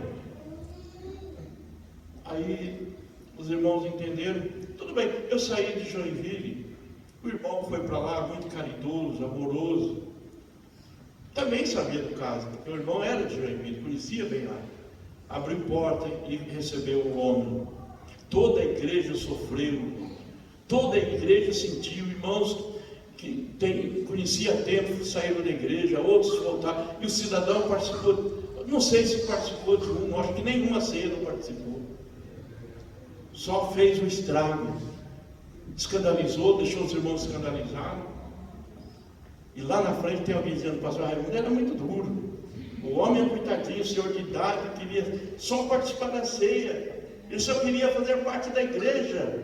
aí os irmãos entenderam. Tudo bem, eu saí de Joinville, o irmão foi para lá, muito caridoso, amoroso. Também sabia do caso, porque o irmão era de Joinville, conhecia bem lá. Abriu porta e recebeu o homem. Toda a igreja sofreu, toda a igreja sentiu. Irmãos que conhecia tempo saíram da igreja, outros voltaram, e o cidadão participou. Não sei se participou de um, acho que nenhuma ceia não participou, só fez o estrago, escandalizou, deixou os irmãos escandalizados. E lá na frente tem alguém dizendo: pastor Raimundo era muito duro. O homem, coitadinho, senhor de idade, queria só participar da ceia. Ele só queria fazer parte da igreja.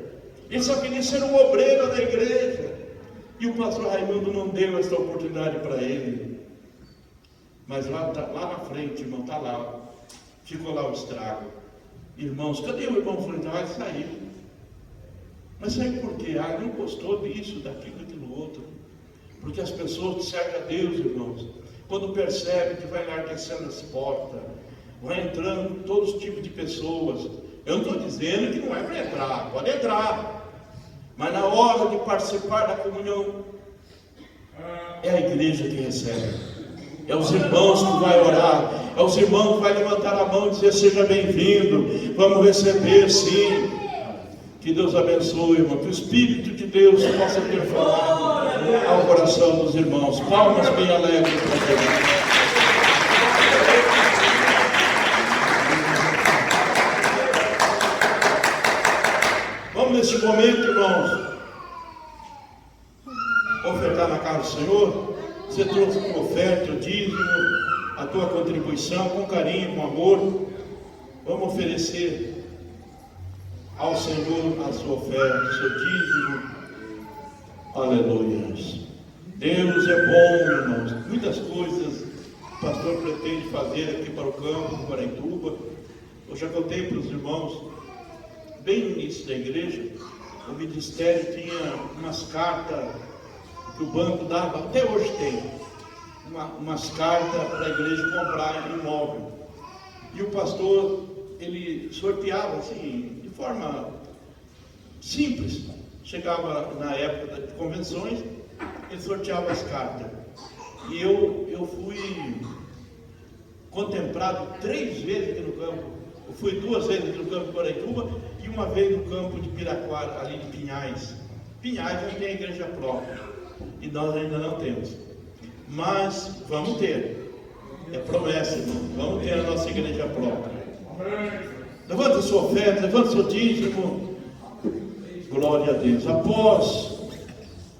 Ele só queria ser um obreiro da igreja. E o pastor Raimundo não deu essa oportunidade para ele. Mas lá na frente, irmão, está lá. Ficou lá o estrago. Irmãos, cadê o irmão? Falei: não, vai sair. Mas sabe por quê? Não gostou disso, daquilo, outro. Porque as pessoas servem a Deus, irmãos, quando percebem que vai largando as portas, vai entrando todos os tipos de pessoas. Eu não estou dizendo que não é para entrar, pode entrar, mas na hora de participar da comunhão, é a igreja que recebe, é os irmãos que vai orar, é os irmãos que vai levantar a mão e dizer: seja bem-vindo, vamos receber, sim. Que Deus abençoe, irmão, que o Espírito de Deus possa ter falado ao coração dos irmãos. Palmas bem alegres para Deus. Vamos nesse momento, irmãos, ofertar na casa do Senhor. Você trouxe a oferta, o dízimo, a tua contribuição, com carinho, com amor. Vamos oferecer ao Senhor a sua oferta, o seu dízimo. Aleluia. Deus é bom, irmãos. Muitas coisas o pastor pretende fazer aqui para o campo, para Guaraituba. Eu já contei para os irmãos, bem no início da igreja, o ministério tinha umas cartas que o banco dava, até hoje tem, umas cartas para a igreja comprar imóvel. E o pastor, ele sorteava assim, de forma simples. Chegava na época de convenções, ele sorteava as cartas. E eu fui contemplado 3 vezes aqui no campo. Eu fui 2 vezes aqui no campo de Guaraituba e uma vez no campo de Piraquara, ali de Pinhais. Pinhais já tem a igreja própria e nós ainda não temos. Mas vamos ter. É promessa, irmão. Vamos ter a nossa igreja própria. Levanta a sua oferta, levanta o seu dízimo. Glória a Deus. Após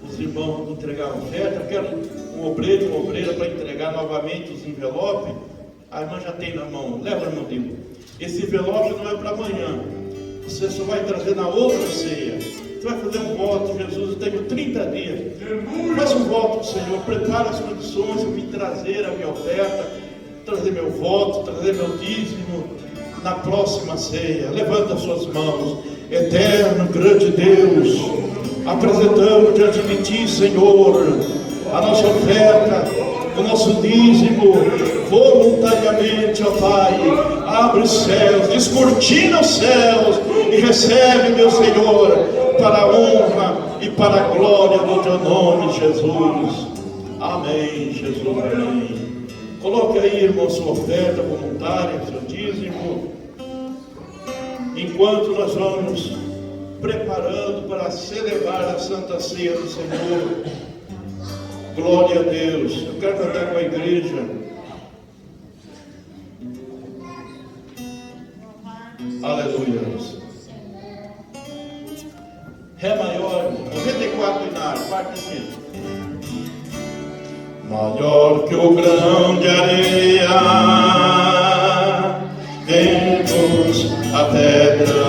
os irmãos entregar a oferta, eu quero um obreiro, uma obreira para entregar novamente os envelopes. A irmã já tem na mão. Leva, irmão Deus. Esse envelope não é para amanhã. Você só vai trazer na outra ceia. Você vai fazer um voto. Jesus, eu tenho 30 dias. Faz um voto, Senhor. Prepara as condições para me trazer a minha oferta, trazer meu voto, trazer meu dízimo na próxima ceia. Levanta as suas mãos. Eterno, grande Deus, apresentamos diante de Ti, Senhor, a nossa oferta, o nosso dízimo, voluntariamente, ó Pai. Abre os céus, descortina os céus e recebe, meu Senhor, para a honra e para a glória do Teu nome, Jesus. Amém, Jesus, amém. Coloque aí, irmão, sua oferta voluntária, seu dízimo. Enquanto nós vamos preparando para celebrar a Santa Ceia do Senhor. Glória a Deus. Eu quero cantar com a igreja. Aleluia. Ré maior, 94 binário, parte assim. Maior que o grão de areia, temos a pedra,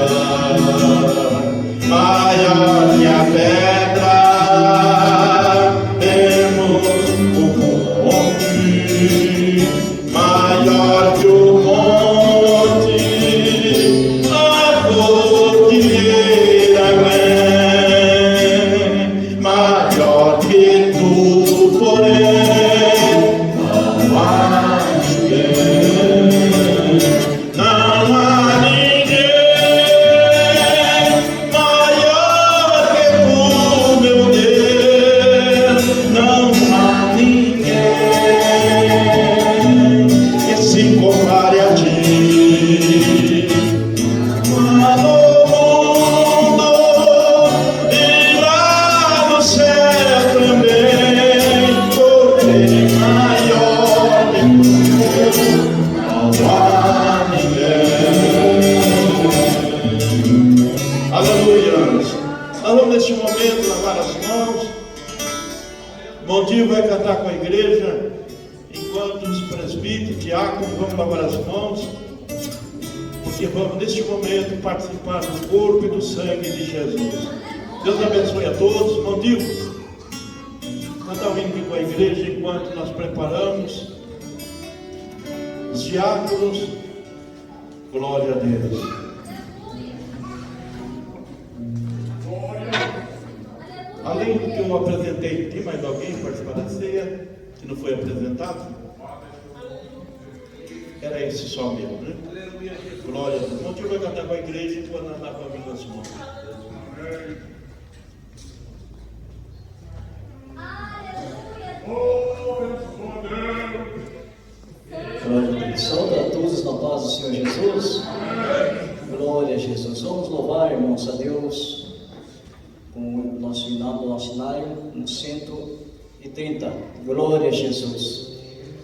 maior que a pedra, temos o monte, maior que o monte, a cordilheira é, maior que tu, porém, não há ninguém. Não há ninguém maior que tu, meu Deus. Não há ninguém que se compare a Ti. Lá no mundo e lá no céu também, porque maior que Tu não há ninguém. Aleluia. Nós vamos neste momento lavar as mãos. Bom dia, vai cantar com a igreja. Enquanto os presbíteros, diáconos, vamos lavar as mãos. Porque vamos neste momento participar do corpo e do sangue de Jesus. Deus abençoe a todos. Bom dia. Cantar vindo aqui com a igreja enquanto nós preparamos. Os diáconos, glória a Deus. Além do que eu apresentei, tem mais alguém participar da ceia que não foi apresentado? Era esse só mesmo, né? Glória a Deus. Ontem eu vou cantar com a igreja enquanto nós lavamos as mãos. Glória a Deus. Saúde a todos na paz do Senhor Jesus. Glória a Jesus. Vamos louvar, irmãos, a Deus com o nosso hinário no 130. Glória a Jesus.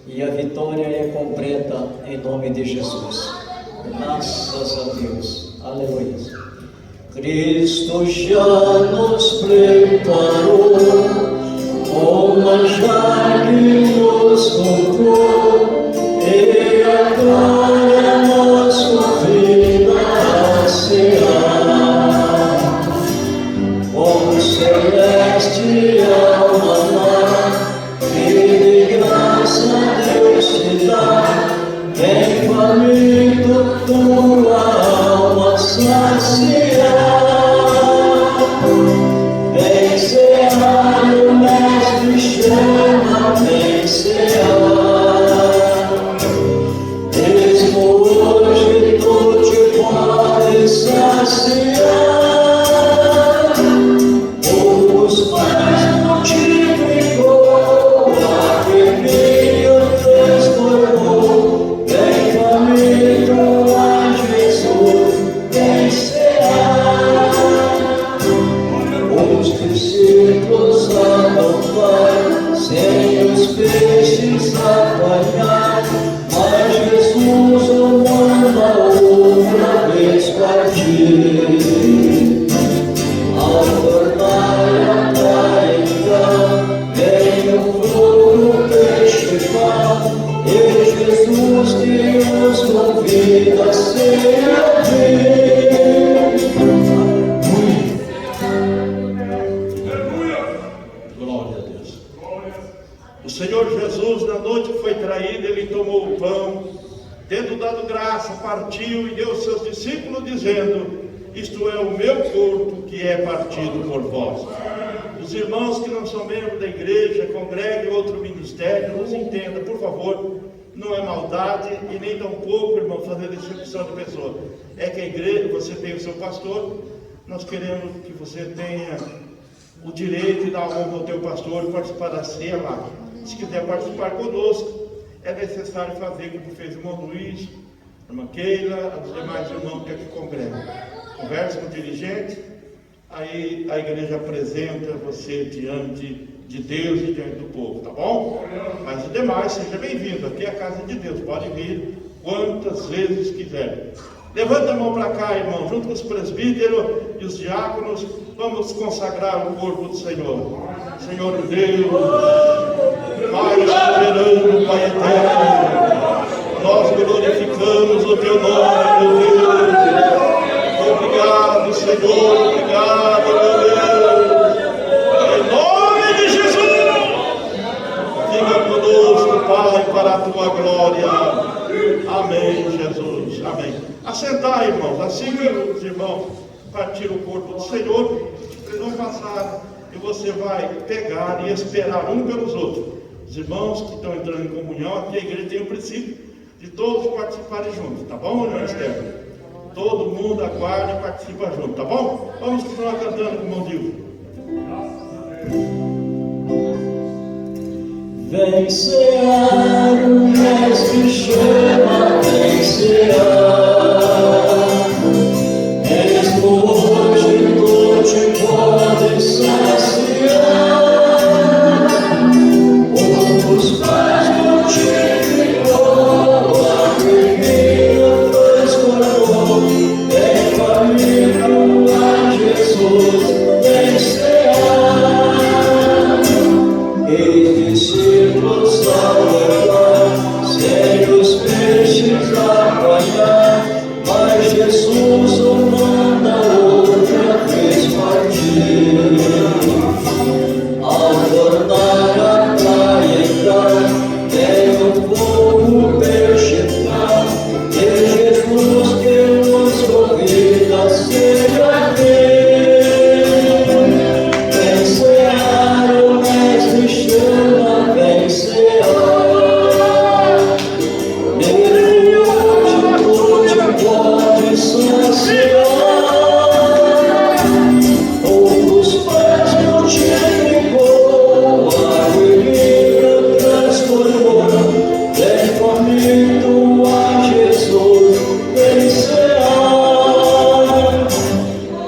E a vitória é completa em nome de Jesus. Graças a Deus. Aleluia. Cristo já nos preparou o manjar que nos comprou, e agora é nosso fim. sem os peixes apanhar. Mas Jesus o manda outra vez partir. Ao tornar a praia, vem o fogo peixe-pá, e Jesus que nos convida a servir. Glória a Deus. O Senhor Jesus, na noite que foi traído, ele tomou o pão, tendo dado graça, partiu e deu aos seus discípulos, dizendo: isto é o meu corpo que é partido por vós. Os irmãos que não são membros da igreja, congreguem outro ministério, nos entenda, por favor. Não é maldade e nem tampouco, irmão, fazer distinção de pessoa. É que a igreja, você tem o seu pastor, nós queremos que você tenha o direito de dar honra ao teu pastor e participar da ceia lá. Se quiser participar conosco, é necessário fazer como fez o irmão Luiz, a irmã Keila, os demais irmãos que aqui congregam. Converse com o dirigente, aí a igreja apresenta você diante de Deus e diante do povo, tá bom? Mas os demais, seja bem-vindo, aqui é a casa de Deus, pode vir quantas vezes quiser. Levanta a mão para cá, irmão, junto com os presbíteros e os diáconos, vamos consagrar o corpo do Senhor. Senhor Deus, Pai soberano, Pai eterno, nós glorificamos o teu nome, meu Deus. Obrigado, Senhor, obrigado, meu Deus. Em nome de Jesus, fica conosco, Pai, para a tua glória. Amém, Jesus, amém. Assentar, irmãos, assim que os irmãos partiram o corpo do Senhor, eles vão passar e você vai pegar e esperar um pelos outros. Os irmãos que estão entrando em comunhão, aqui a igreja tem o princípio de todos participarem juntos, tá bom, irmão Esther? Todo mundo aguarda e participa junto, tá bom? Vamos continuar cantando com o irmão Dilma. Vem cear, o mestre chama, vem cear. Mesmo hoje tu te podes saciar. Outros pais multiplicou, a alegria transformou. Vem faminto a Jesus, vem cear. E discípulos ao levar, sem os peixes apanhar, mas Jesus o manda outra vez partir. Ao tornar a praia entrar, vem o fogo peixe-pá, e Jesus que nos convida a servir. Vem cear, o mestre chama, vem cear. Mesmo hoje tu te podes saciar. Outros pais multiplicou, a alegria transformou. Vem faminto a Jesus, vem cear.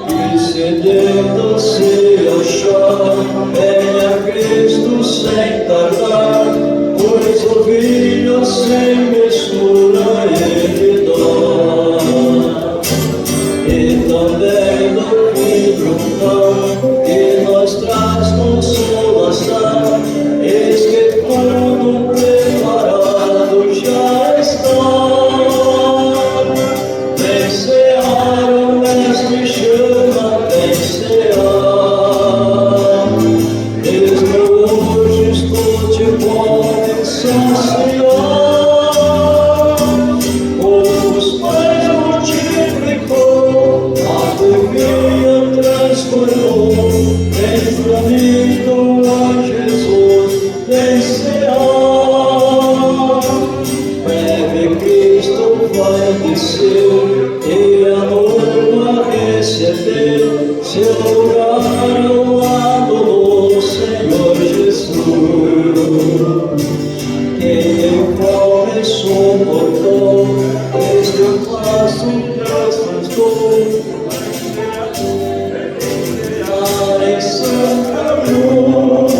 E sedento-se ao chão, venha Cristo sem tardar, pois o vinho sem mistura ele dá. E também do vidro pão, que nos traz consolação, eis que tudo preparado já está. Vem cear, o mestre chama, vem cear. Mesmo hoje tu te podes saciar. Outros pais multiplicou, a alegria transformou. Vem faminto a Jesus, vem cear. Breve Cristo vai descer e a noiva receber seu lugar ao lado do Senhor Jesus. Quem em fome suportou, este passo transformou. Em Santa Cruz,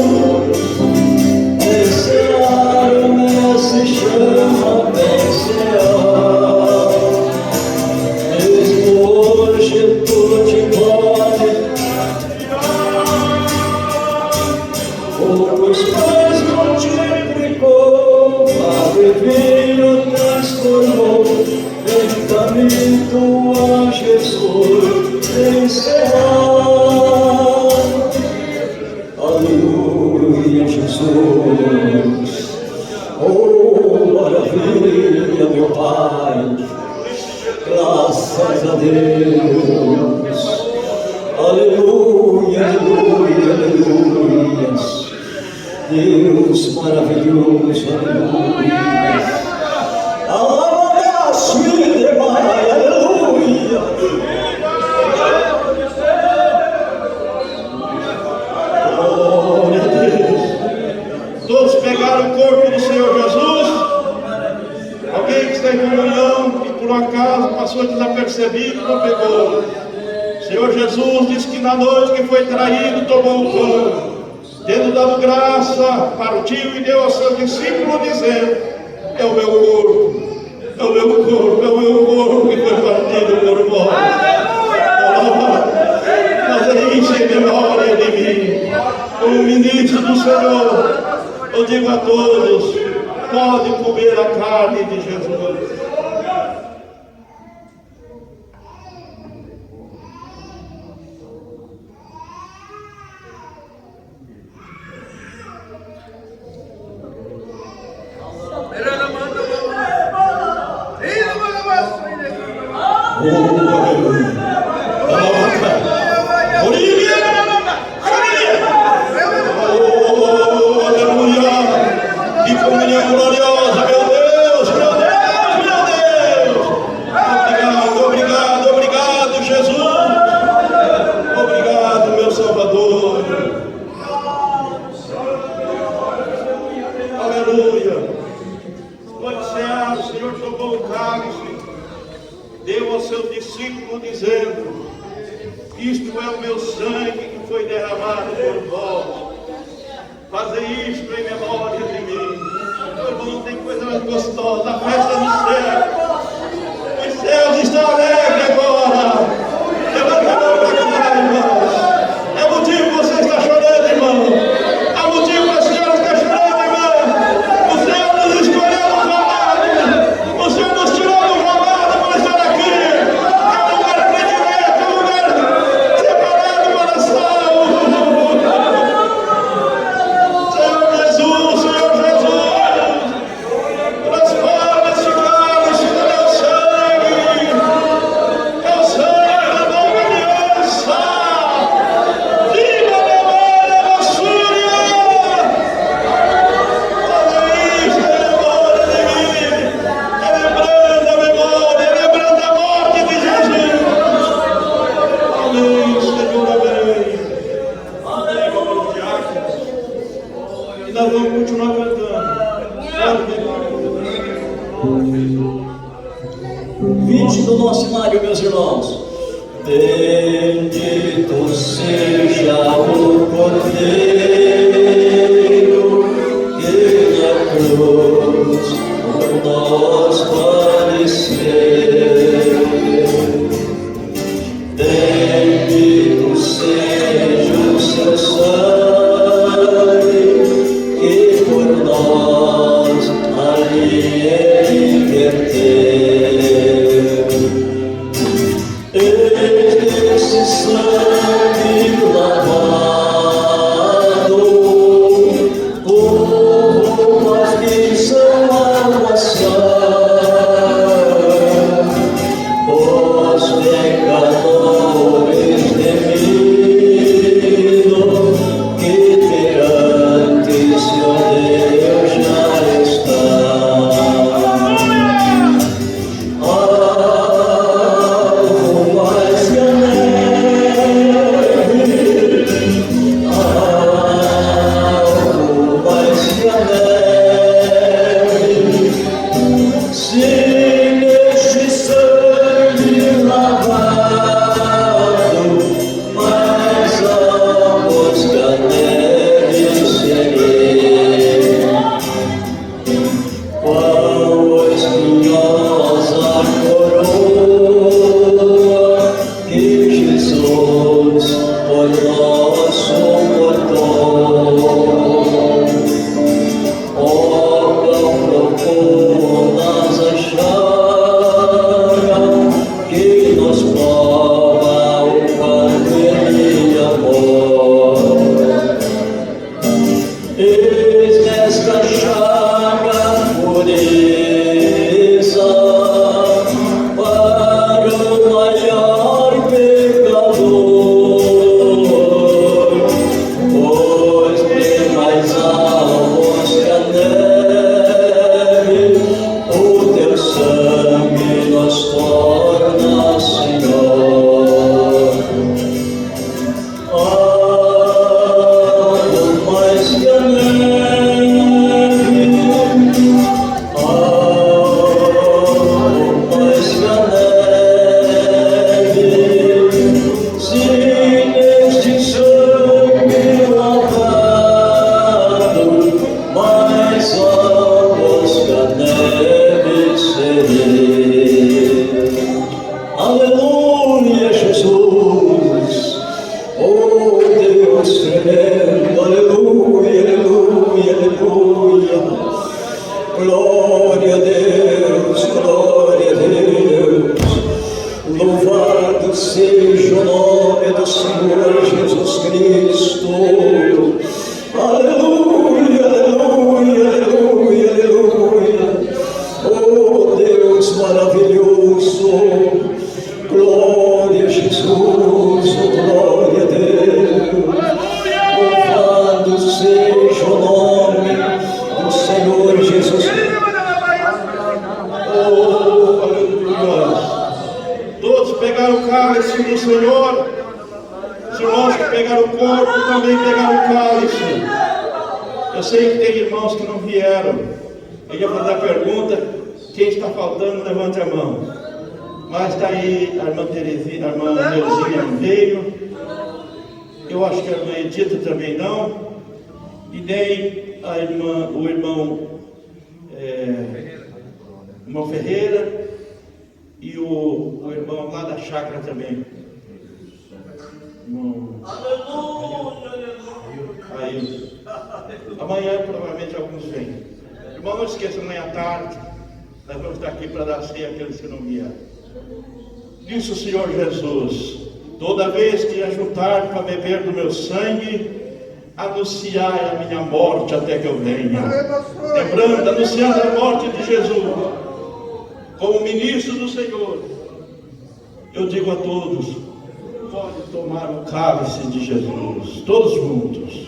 Oh, maravilha, meu Pai. Graças a Deus. Aleluia, aleluia, aleluia. Deus maravilhoso, aleluia. Aleluia, aleluia. Glória a Deus. Todos pegaram o corpo do Senhor Jesus? Alguém que está em comunhão e por acaso passou desapercebido, não pegou. O Senhor Jesus disse que na noite que foi traído, tomou o pão, tendo dado graça, partiu e deu ao seu discípulo, dizendo: é o meu corpo, é o meu corpo, é o meu corpo que foi partido por vós. Fazer isso em memória de mim. Como ministro do Senhor, eu digo a todos: pode comer a carne de Jesus. Deu ao seu discípulo, dizendo: isto é o meu sangue que foi derramado por vós. Fazer isto em memória de mim. Meu irmão, tem coisa mais gostosa, a festa no céu. Os céus estão alegres agora. Levanta a mão para cá, irmãos. É motivo que você está chorando, irmão. É motivo que a senhora está chorando, irmão. O Senhor nos escolheu no chamado. O Senhor nos tirou do chamado para estar aqui. É um lugar predileto, é um lugar separado para salvo. Senhor Jesus, transforma este cálice no teu sangue. É o sangue da nova aliança. Viva a memória da Súria. Fazer isto em memória de mim. Lembrando a memória, lembrando a morte de Jesus. Amém, Senhor, amém. Amém, vamos diácono. E nós vamos continuar cantando. Vinde do nosso cenário, meus irmãos. Bendito seja o Cordeiro que na cruz por nós padeceu. Bendito seja o seu sangue que por nós ali verteu. Esse sangue lavado por roupas que são água sã, irmão vem pegar o cálice. Eu sei que tem irmãos que não vieram. Eu ia fazer a pergunta: quem está faltando, levante a mão. Mas está aí a irmã Terezinha, a irmã Neuzinha não veio. Eu acho que a irmã Edita também não. E nem o irmão Ferreira e o irmão lá da chácara também. Aí, amanhã provavelmente alguns vêm. Irmão, não esqueça, amanhã à tarde nós vamos estar aqui para dar ceia àqueles que não vieram. Disse o Senhor Jesus: toda vez que ajuntar para beber do meu sangue, anunciai a minha morte até que eu venha. Lembrando, anunciando a morte de Jesus, como ministro do Senhor, eu digo a todos: pode tomar o cálice de Jesus, todos juntos.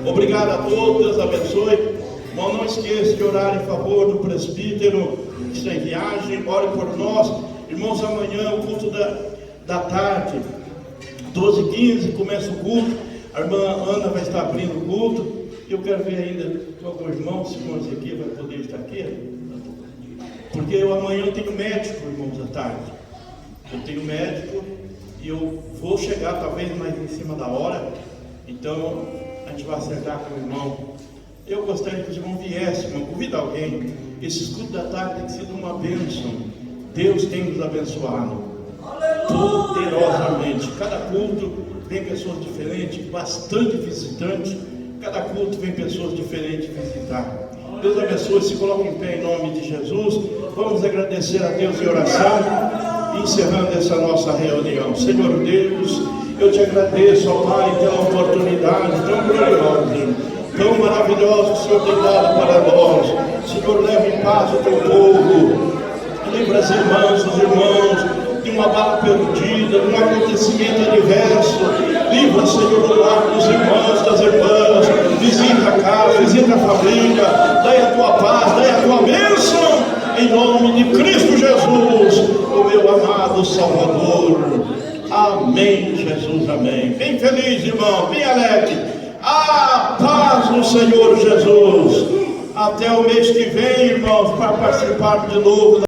Obrigado a todos, Deus abençoe. Irmão, não esqueça de orar em favor do presbítero que está em viagem. Ore por nós. Irmãos, amanhã o culto da tarde, 12h15, começa o culto. A irmã Ana vai estar abrindo o culto. Eu quero ver ainda com algum irmão, se o irmão Ezequiel vai poder estar aqui. Porque amanhã eu tenho médico, irmãos, à tarde. Eu tenho médico e eu vou chegar talvez mais em cima da hora. Então a gente vai acertar com o irmão. Eu gostaria que os irmãos viessem, irmão. Convida alguém. Esse escudo da tarde tem sido uma bênção. Deus tem nos abençoado poderosamente. Cada culto vem pessoas diferentes, bastante visitantes. Cada culto vem pessoas diferentes visitar. Deus abençoe. Se coloque em pé em nome de Jesus. Vamos agradecer a Deus em oração, encerrando essa nossa reunião. Senhor Deus, eu te agradeço, ó Pai, pela oportunidade tão gloriosa, tão maravilhosa que o Senhor tem dado para nós. Senhor, leva em paz o teu povo, livra as irmãs, os irmãos de uma bala perdida, de um acontecimento adverso. Livra, Senhor, o lar dos irmãos, das irmãs. Visita a casa, visita a família. Dai a tua paz, dai a tua bênção, em nome de Cristo Jesus, o meu amado Salvador. Amém, Jesus, amém. Bem feliz, irmão, bem alegre. A paz do Senhor Jesus. Até o mês que vem, irmãos, para participar de novo